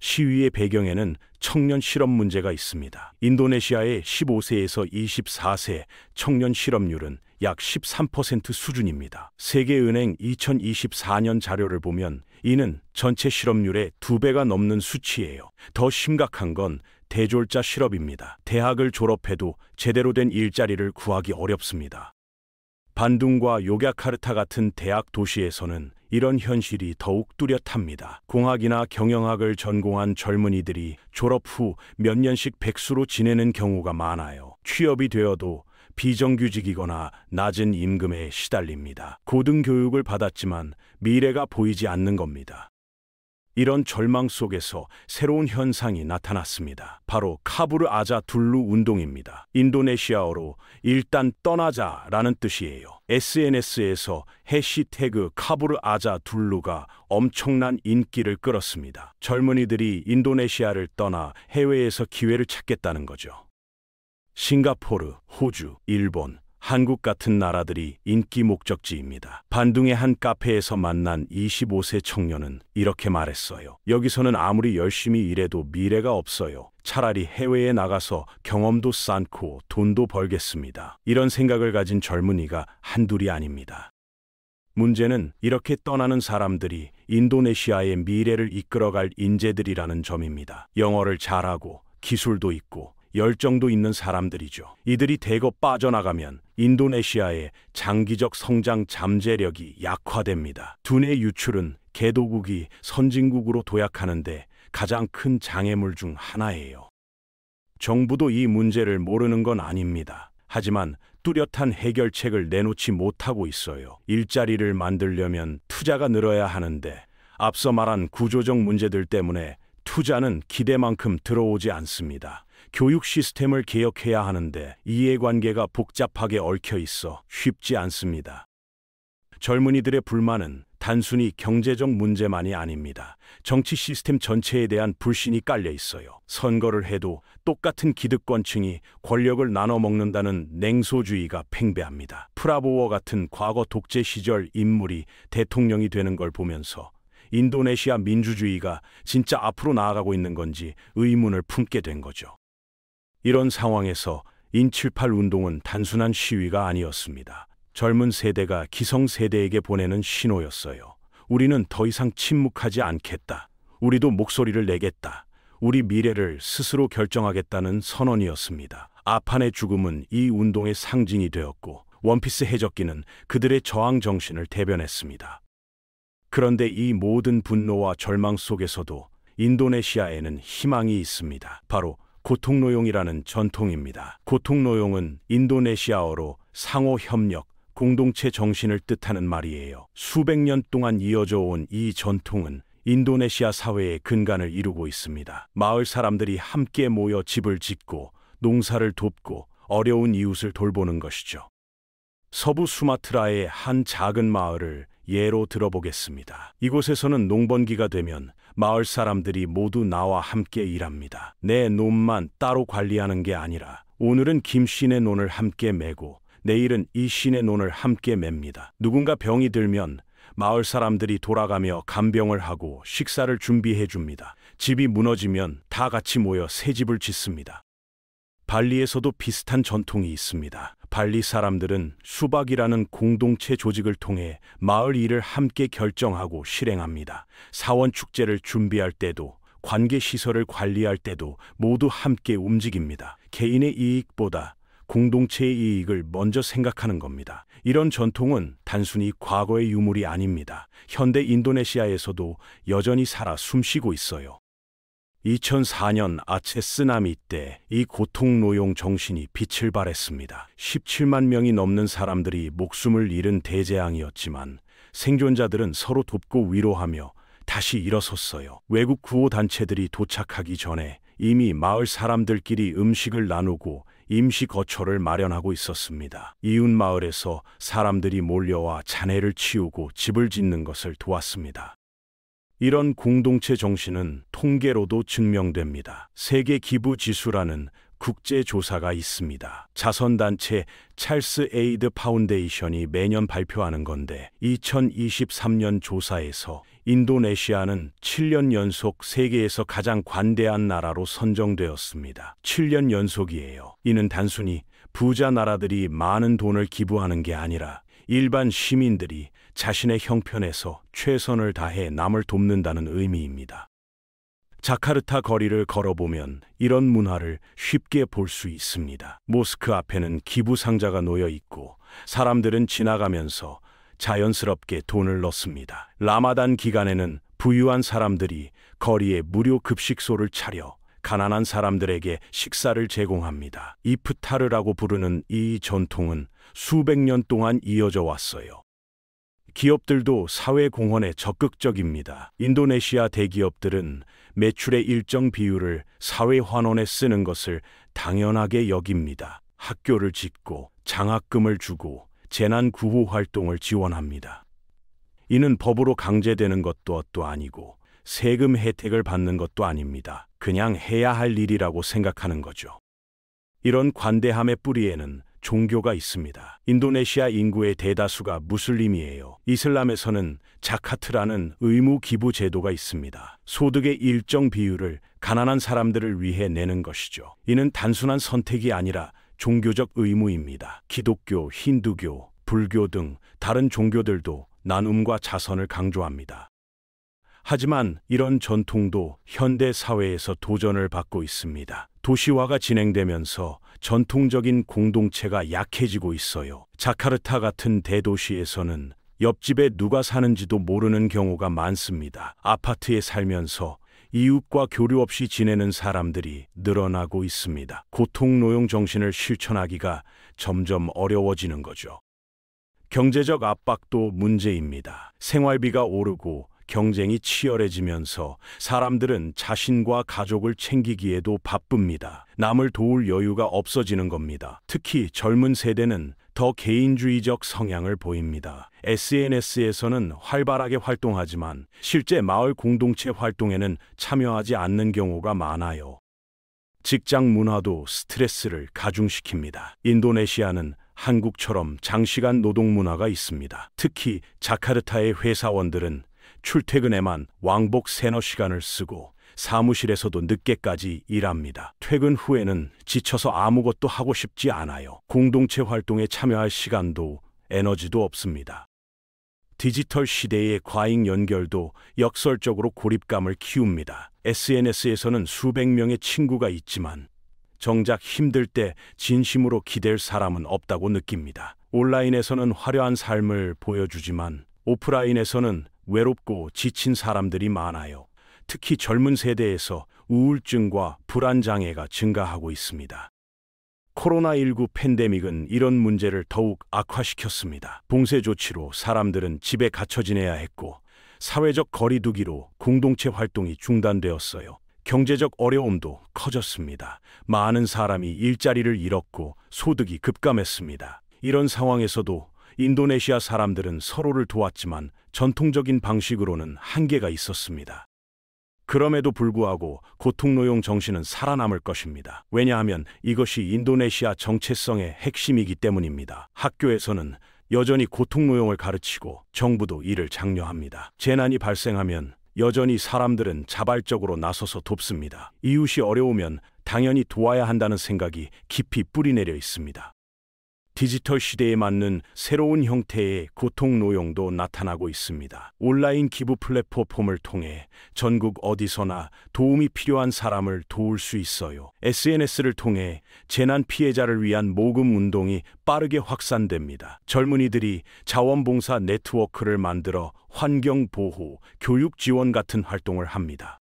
시위의 배경에는 청년 실업 문제가 있습니다. 인도네시아의 15세에서 24세 청년 실업률은 약 13% 수준입니다. 세계은행 2024년 자료를 보면 이는 전체 실업률의 2배가 넘는 수치예요. 더 심각한 건 대졸자 실업입니다. 대학을 졸업해도 제대로 된 일자리를 구하기 어렵습니다. 반둥과 요갸카르타 같은 대학 도시에서는 이런 현실이 더욱 뚜렷합니다. 공학이나 경영학을 전공한 젊은이들이 졸업 후 몇 년씩 백수로 지내는 경우가 많아요. 취업이 되어도 비정규직이거나 낮은 임금에 시달립니다. 고등교육을 받았지만 미래가 보이지 않는 겁니다. 이런 절망 속에서 새로운 현상이 나타났습니다. 바로 카부르 아자 둘루 운동입니다. 인도네시아어로 일단 떠나자라는 뜻이에요. SNS에서 해시태그 카부르 아자 둘루가 엄청난 인기를 끌었습니다. 젊은이들이 인도네시아를 떠나 해외에서 기회를 찾겠다는 거죠. 싱가포르, 호주, 일본, 한국 같은 나라들이 인기 목적지입니다. 반둥의 한 카페에서 만난 25세 청년은 이렇게 말했어요. 여기서는 아무리 열심히 일해도 미래가 없어요. 차라리 해외에 나가서 경험도 쌓고 돈도 벌겠습니다. 이런 생각을 가진 젊은이가 한둘이 아닙니다. 문제는 이렇게 떠나는 사람들이 인도네시아의 미래를 이끌어갈 인재들이라는 점입니다. 영어를 잘하고 기술도 있고 열정도 있는 사람들이죠. 이들이 대거 빠져나가면 인도네시아의 장기적 성장 잠재력이 약화됩니다. 두뇌 유출은 개도국이 선진국으로 도약하는데 가장 큰 장애물 중 하나예요. 정부도 이 문제를 모르는 건 아닙니다. 하지만 뚜렷한 해결책을 내놓지 못하고 있어요. 일자리를 만들려면 투자가 늘어야 하는데 앞서 말한 구조적 문제들 때문에 투자는 기대만큼 들어오지 않습니다. 교육 시스템을 개혁해야 하는데 이해관계가 복잡하게 얽혀 있어 쉽지 않습니다. 젊은이들의 불만은 단순히 경제적 문제만이 아닙니다. 정치 시스템 전체에 대한 불신이 깔려 있어요. 선거를 해도 똑같은 기득권층이 권력을 나눠 먹는다는 냉소주의가 팽배합니다. 프라보워 같은 과거 독재 시절 인물이 대통령이 되는 걸 보면서 인도네시아 민주주의가 진짜 앞으로 나아가고 있는 건지 의문을 품게 된 거죠. 이런 상황에서 인78 운동은 단순한 시위가 아니었습니다. 젊은 세대가 기성세대에게 보내는 신호였어요. 우리는 더 이상 침묵하지 않겠다. 우리도 목소리를 내겠다. 우리 미래를 스스로 결정하겠다는 선언이었습니다. 아판의 죽음은 이 운동의 상징이 되었고 원피스 해적기는 그들의 저항 정신을 대변했습니다. 그런데 이 모든 분노와 절망 속에서도 인도네시아에는 희망이 있습니다. 바로 고통노용이라는 전통입니다. 고통노용은 인도네시아어로 상호협력, 공동체 정신을 뜻하는 말이에요. 수백 년 동안 이어져 온 이 전통은 인도네시아 사회의 근간을 이루고 있습니다. 마을 사람들이 함께 모여 집을 짓고 농사를 돕고 어려운 이웃을 돌보는 것이죠. 서부 수마트라의 한 작은 마을을 예로 들어보겠습니다. 이곳에서는 농번기가 되면 마을 사람들이 모두 나와 함께 일합니다. 내 논만 따로 관리하는 게 아니라 오늘은 김 씨네 논을 함께 메고 내일은 이 씨네 논을 함께 맵니다. 누군가 병이 들면 마을 사람들이 돌아가며 간병을 하고 식사를 준비해 줍니다. 집이 무너지면 다 같이 모여 새 집을 짓습니다. 발리에서도 비슷한 전통이 있습니다. 발리 사람들은 수박이라는 공동체 조직을 통해 마을 일을 함께 결정하고 실행합니다. 사원 축제를 준비할 때도 관계시설을 관리할 때도 모두 함께 움직입니다. 개인의 이익보다 공동체의 이익을 먼저 생각하는 겁니다. 이런 전통은 단순히 과거의 유물이 아닙니다. 현대 인도네시아에서도 여전히 살아 숨쉬고 있어요. 2004년 아체 쓰나미 때 이 고통노용 정신이 빛을 발했습니다. 17만 명이 넘는 사람들이 목숨을 잃은 대재앙이었지만 생존자들은 서로 돕고 위로하며 다시 일어섰어요. 외국 구호단체들이 도착하기 전에 이미 마을 사람들끼리 음식을 나누고 임시 거처를 마련하고 있었습니다. 이웃 마을에서 사람들이 몰려와 잔해를 치우고 집을 짓는 것을 도왔습니다. 이런 공동체 정신은 통계로도 증명됩니다. 세계 기부 지수라는 국제 조사가 있습니다. 자선단체 찰스 에이드 파운데이션이 매년 발표하는 건데 2023년 조사에서 인도네시아는 7년 연속 세계에서 가장 관대한 나라로 선정되었습니다. 7년 연속이에요. 이는 단순히 부자 나라들이 많은 돈을 기부하는 게 아니라 일반 시민들이 자신의 형편에서 최선을 다해 남을 돕는다는 의미입니다. 자카르타 거리를 걸어보면 이런 문화를 쉽게 볼 수 있습니다. 모스크 앞에는 기부 상자가 놓여 있고 사람들은 지나가면서 자연스럽게 돈을 넣습니다. 라마단 기간에는 부유한 사람들이 거리에 무료 급식소를 차려 가난한 사람들에게 식사를 제공합니다. 이프타르라고 부르는 이 전통은 수백 년 동안 이어져 왔어요. 기업들도 사회 공헌에 적극적입니다. 인도네시아 대기업들은 매출의 일정 비율을 사회 환원에 쓰는 것을 당연하게 여깁니다. 학교를 짓고 장학금을 주고 재난 구호 활동을 지원합니다. 이는 법으로 강제되는 것도 아니고 세금 혜택을 받는 것도 아닙니다. 그냥 해야 할 일이라고 생각하는 거죠. 이런 관대함의 뿌리에는 종교가 있습니다. 인도네시아 인구의 대다수가 무슬림이에요. 이슬람에서는 자카트라는 의무 기부 제도가 있습니다. 소득의 일정 비율을 가난한 사람들을 위해 내는 것이죠. 이는 단순한 선택이 아니라 종교적 의무입니다. 기독교, 힌두교, 불교 등 다른 종교들도 나눔과 자선을 강조합니다. 하지만 이런 전통도 현대 사회에서 도전을 받고 있습니다. 도시화가 진행되면서 전통적인 공동체가 약해지고 있어요. 자카르타 같은 대도시에서는 옆집에 누가 사는지도 모르는 경우가 많습니다. 아파트에 살면서 이웃과 교류 없이 지내는 사람들이 늘어나고 있습니다. 고통노용 정신을 실천하기가 점점 어려워지는 거죠. 경제적 압박도 문제입니다. 생활비가 오르고 경쟁이 치열해지면서 사람들은 자신과 가족을 챙기기에도 바쁩니다. 남을 도울 여유가 없어지는 겁니다. 특히 젊은 세대는 더 개인주의적 성향을 보입니다. SNS에서는 활발하게 활동하지만 실제 마을 공동체 활동에는 참여하지 않는 경우가 많아요. 직장 문화도 스트레스를 가중시킵니다. 인도네시아는 한국처럼 장시간 노동 문화가 있습니다. 특히 자카르타의 회사원들은 출퇴근에만 왕복 세너 시간을 쓰고 사무실에서도 늦게까지 일합니다. 퇴근 후에는 지쳐서 아무것도 하고 싶지 않아요. 공동체 활동에 참여할 시간도 에너지도 없습니다. 디지털 시대의 과잉 연결도 역설적으로 고립감을 키웁니다. SNS에서는 수백 명의 친구가 있지만 정작 힘들 때 진심으로 기댈 사람은 없다고 느낍니다. 온라인에서는 화려한 삶을 보여주지만 오프라인에서는 외롭고 지친 사람들이 많아요. 특히 젊은 세대에서 우울증과 불안 장애가 증가하고 있습니다. 코로나19 팬데믹은 이런 문제를 더욱 악화시켰습니다. 봉쇄 조치로 사람들은 집에 갇혀 지내야 했고 사회적 거리두기로 공동체 활동이 중단되었어요. 경제적 어려움도 커졌습니다. 많은 사람이 일자리를 잃었고 소득이 급감했습니다. 이런 상황에서도 인도네시아 사람들은 서로를 도왔지만 전통적인 방식으로는 한계가 있었습니다. 그럼에도 불구하고 고통노용 정신은 살아남을 것입니다. 왜냐하면 이것이 인도네시아 정체성의 핵심이기 때문입니다. 학교에서는 여전히 고통노용을 가르치고 정부도 이를 장려합니다. 재난이 발생하면 여전히 사람들은 자발적으로 나서서 돕습니다. 이웃이 어려우면 당연히 도와야 한다는 생각이 깊이 뿌리내려 있습니다. 디지털 시대에 맞는 새로운 형태의 고통노용도 나타나고 있습니다. 온라인 기부 플랫폼을 통해 전국 어디서나 도움이 필요한 사람을 도울 수 있어요. SNS를 통해 재난 피해자를 위한 모금 운동이 빠르게 확산됩니다. 젊은이들이 자원봉사 네트워크를 만들어 환경보호, 교육 지원 같은 활동을 합니다.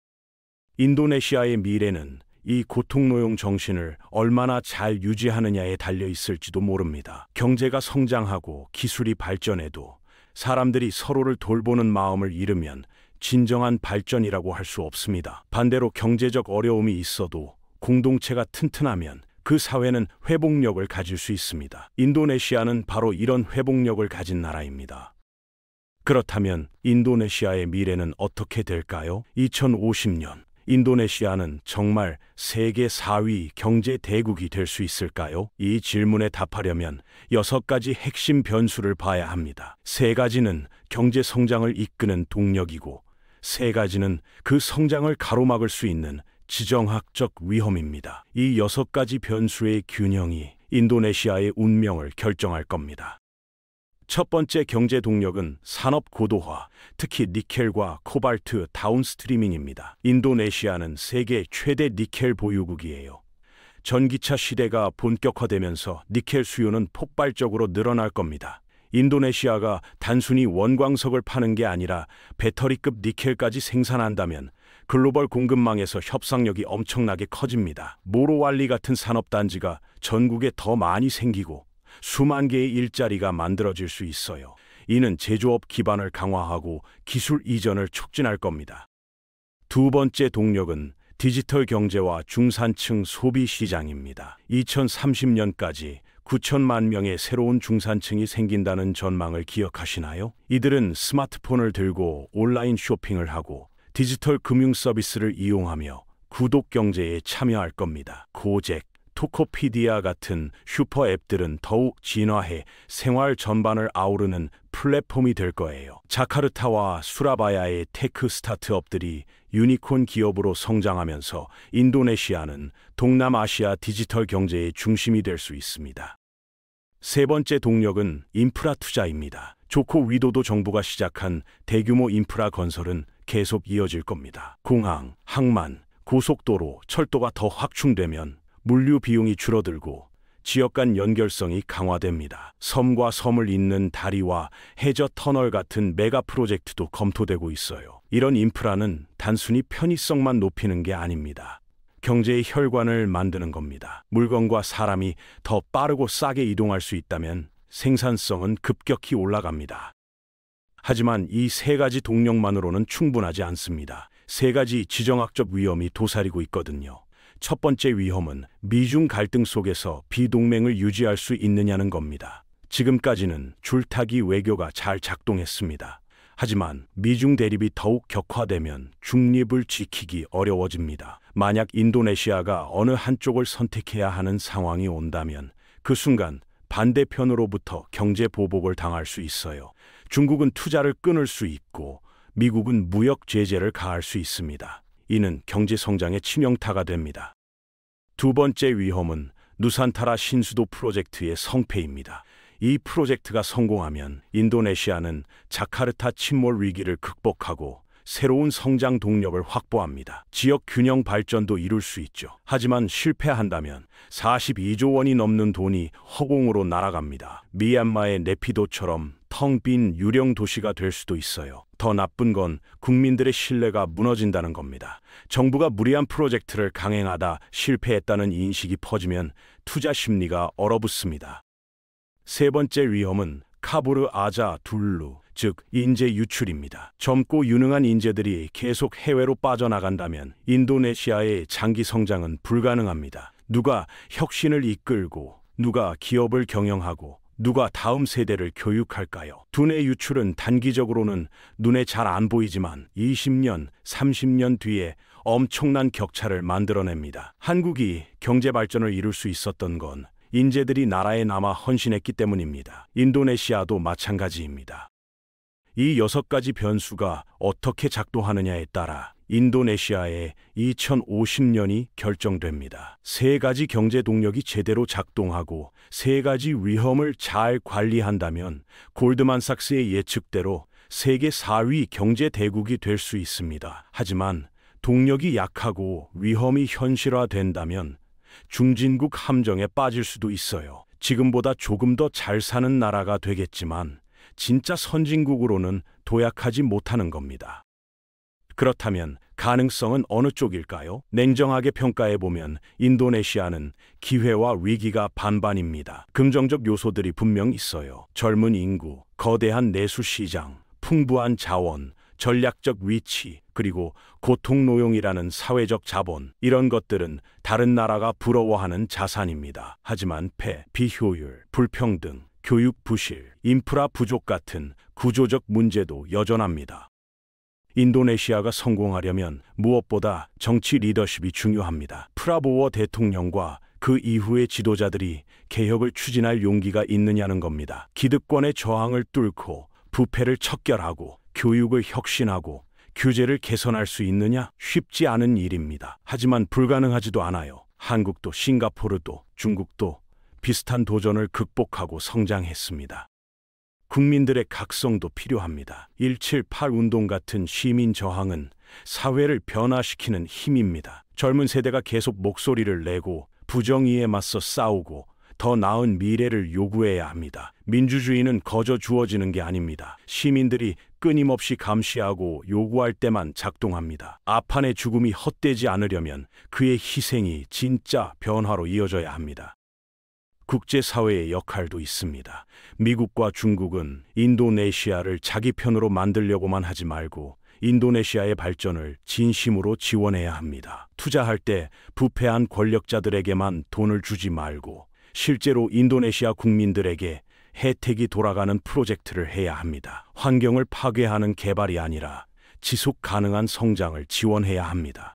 인도네시아의 미래는 이 고통노용 정신을 얼마나 잘 유지하느냐에 달려 있을지도 모릅니다. 경제가 성장하고 기술이 발전해도 사람들이 서로를 돌보는 마음을 잃으면 진정한 발전이라고 할 수 없습니다. 반대로 경제적 어려움이 있어도 공동체가 튼튼하면 그 사회는 회복력을 가질 수 있습니다. 인도네시아는 바로 이런 회복력을 가진 나라입니다. 그렇다면 인도네시아의 미래는 어떻게 될까요? 2050년 인도네시아는 정말 세계 4위 경제 대국이 될 수 있을까요? 이 질문에 답하려면 6가지 핵심 변수를 봐야 합니다. 3가지는 경제 성장을 이끄는 동력이고 3가지는 그 성장을 가로막을 수 있는 지정학적 위험입니다. 이 6가지 변수의 균형이 인도네시아의 운명을 결정할 겁니다. 첫 번째 경제 동력은 산업 고도화, 특히 니켈과 코발트 다운스트리밍입니다. 인도네시아는 세계 최대 니켈 보유국이에요. 전기차 시대가 본격화되면서 니켈 수요는 폭발적으로 늘어날 겁니다. 인도네시아가 단순히 원광석을 파는 게 아니라 배터리급 니켈까지 생산한다면 글로벌 공급망에서 협상력이 엄청나게 커집니다. 모로왈리 같은 산업단지가 전국에 더 많이 생기고 수만 개의 일자리가 만들어질 수 있어요. 이는 제조업 기반을 강화하고 기술 이전을 촉진할 겁니다. 두 번째 동력은 디지털 경제와 중산층 소비 시장입니다. 2030년까지 9천만 명의 새로운 중산층이 생긴다는 전망을 기억하시나요? 이들은 스마트폰을 들고 온라인 쇼핑을 하고 디지털 금융 서비스를 이용하며 구독 경제에 참여할 겁니다. 고잭, 토코피디아 같은 슈퍼 앱들은 더욱 진화해 생활 전반을 아우르는 플랫폼이 될 거예요. 자카르타와 수라바야의 테크 스타트업들이 유니콘 기업으로 성장하면서 인도네시아는 동남아시아 디지털 경제의 중심이 될 수 있습니다. 세 번째 동력은 인프라 투자입니다. 조코 위도도 정부가 시작한 대규모 인프라 건설은 계속 이어질 겁니다. 공항, 항만, 고속도로, 철도가 더 확충되면 물류 비용이 줄어들고 지역 간 연결성이 강화됩니다. 섬과 섬을 잇는 다리와 해저 터널 같은 메가 프로젝트도 검토되고 있어요. 이런 인프라는 단순히 편의성만 높이는 게 아닙니다. 경제의 혈관을 만드는 겁니다. 물건과 사람이 더 빠르고 싸게 이동할 수 있다면 생산성은 급격히 올라갑니다. 하지만 이 3가지 동력만으로는 충분하지 않습니다. 3가지 지정학적 위험이 도사리고 있거든요. 첫 번째 위험은 미중 갈등 속에서 비동맹을 유지할 수 있느냐는 겁니다. 지금까지는 줄타기 외교가 잘 작동했습니다. 하지만 미중 대립이 더욱 격화되면 중립을 지키기 어려워집니다. 만약 인도네시아가 어느 한쪽을 선택해야 하는 상황이 온다면 그 순간 반대편으로부터 경제 보복을 당할 수 있어요. 중국은 투자를 끊을 수 있고 미국은 무역 제재를 가할 수 있습니다. 이는 경제 성장의 치명타가 됩니다. 두 번째 위험은 누산타라 신수도 프로젝트의 성패입니다. 이 프로젝트가 성공하면 인도네시아는 자카르타 침몰 위기를 극복하고 새로운 성장 동력을 확보합니다. 지역 균형 발전도 이룰 수 있죠. 하지만 실패한다면 42조 원이 넘는 돈이 허공으로 날아갑니다. 미얀마의 네피도처럼 텅 빈 유령 도시가 될 수도 있어요. 더 나쁜 건 국민들의 신뢰가 무너진다는 겁니다. 정부가 무리한 프로젝트를 강행하다 실패했다는 인식이 퍼지면 투자 심리가 얼어붙습니다. 세 번째 위험은 카부르 아자 둘루, 즉 인재 유출입니다. 젊고 유능한 인재들이 계속 해외로 빠져나간다면 인도네시아의 장기 성장은 불가능합니다. 누가 혁신을 이끌고 누가 기업을 경영하고 누가 다음 세대를 교육할까요? 두뇌 유출은 단기적으로는 눈에 잘 안 보이지만 20년, 30년 뒤에 엄청난 격차를 만들어냅니다. 한국이 경제 발전을 이룰 수 있었던 건 인재들이 나라에 남아 헌신했기 때문입니다. 인도네시아도 마찬가지입니다. 이 6가지 변수가 어떻게 작동하느냐에 따라 인도네시아의 2050년이 결정됩니다. 3가지 경제 동력이 제대로 작동하고 3가지 위험을 잘 관리한다면 골드만삭스의 예측대로 세계 4위 경제 대국이 될 수 있습니다. 하지만 동력이 약하고 위험이 현실화된다면 중진국 함정에 빠질 수도 있어요. 지금보다 조금 더 잘 사는 나라가 되겠지만 진짜 선진국으로는 도약하지 못하는 겁니다. 그렇다면 가능성은 어느 쪽일까요? 냉정하게 평가해보면 인도네시아는 기회와 위기가 반반입니다. 긍정적 요소들이 분명 있어요. 젊은 인구, 거대한 내수 시장, 풍부한 자원, 전략적 위치, 그리고 고통노용이라는 사회적 자본, 이런 것들은 다른 나라가 부러워하는 자산입니다. 하지만 폐, 비효율, 불평등, 교육 부실, 인프라 부족 같은 구조적 문제도 여전합니다. 인도네시아가 성공하려면 무엇보다 정치 리더십이 중요합니다. 프라보워 대통령과 그 이후의 지도자들이 개혁을 추진할 용기가 있느냐는 겁니다. 기득권의 저항을 뚫고 부패를 척결하고 교육을 혁신하고 규제를 개선할 수 있느냐? 쉽지 않은 일입니다. 하지만 불가능하지도 않아요. 한국도 싱가포르도 중국도 비슷한 도전을 극복하고 성장했습니다. 국민들의 각성도 필요합니다. 178 운동 같은 시민 저항은 사회를 변화시키는 힘입니다. 젊은 세대가 계속 목소리를 내고 부정의에 맞서 싸우고 더 나은 미래를 요구해야 합니다. 민주주의는 거저 주어지는 게 아닙니다. 시민들이 끊임없이 감시하고 요구할 때만 작동합니다. 아판의 죽음이 헛되지 않으려면 그의 희생이 진짜 변화로 이어져야 합니다. 국제사회의 역할도 있습니다. 미국과 중국은 인도네시아를 자기 편으로 만들려고만 하지 말고 인도네시아의 발전을 진심으로 지원해야 합니다. 투자할 때 부패한 권력자들에게만 돈을 주지 말고 실제로 인도네시아 국민들에게 혜택이 돌아가는 프로젝트를 해야 합니다. 환경을 파괴하는 개발이 아니라 지속 가능한 성장을 지원해야 합니다.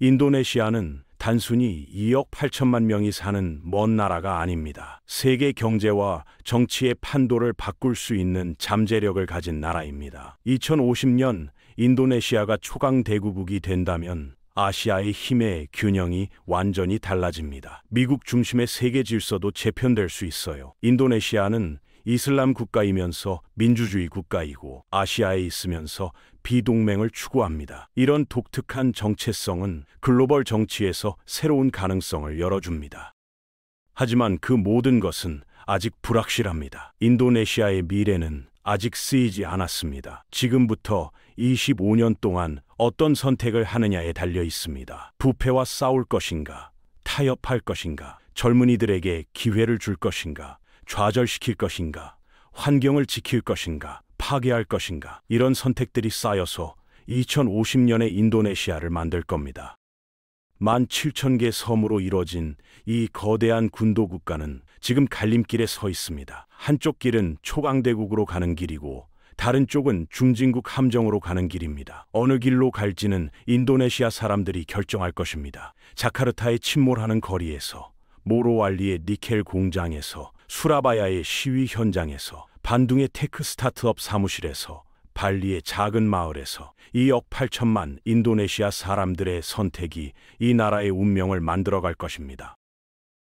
인도네시아는 단순히 2억 8천만 명이 사는 먼 나라가 아닙니다. 세계 경제와 정치의 판도를 바꿀 수 있는 잠재력을 가진 나라입니다. 2050년 인도네시아가 초강대국이 된다면 아시아의 힘의 균형이 완전히 달라집니다. 미국 중심의 세계 질서도 재편될 수 있어요. 인도네시아는 이슬람 국가이면서 민주주의 국가이고 아시아에 있으면서 비동맹을 추구합니다. 이런 독특한 정체성은 글로벌 정치에서 새로운 가능성을 열어줍니다. 하지만 그 모든 것은 아직 불확실합니다. 인도네시아의 미래는 아직 쓰이지 않았습니다. 지금부터 25년 동안 어떤 선택을 하느냐에 달려 있습니다. 부패와 싸울 것인가, 타협할 것인가, 젊은이들에게 기회를 줄 것인가, 좌절시킬 것인가, 환경을 지킬 것인가, 파괴할 것인가, 이런 선택들이 쌓여서 2050년의 인도네시아를 만들 겁니다. 17,000개 섬으로 이뤄진 이 거대한 군도 국가는 지금 갈림길에 서 있습니다. 한쪽 길은 초강대국으로 가는 길이고 다른 쪽은 중진국 함정으로 가는 길입니다. 어느 길로 갈지는 인도네시아 사람들이 결정할 것입니다. 자카르타의 침몰하는 거리에서, 모로왈리의 니켈 공장에서, 수라바야의 시위 현장에서, 반둥의 테크 스타트업 사무실에서, 발리의 작은 마을에서 2억 8천만 인도네시아 사람들의 선택이 이 나라의 운명을 만들어갈 것입니다.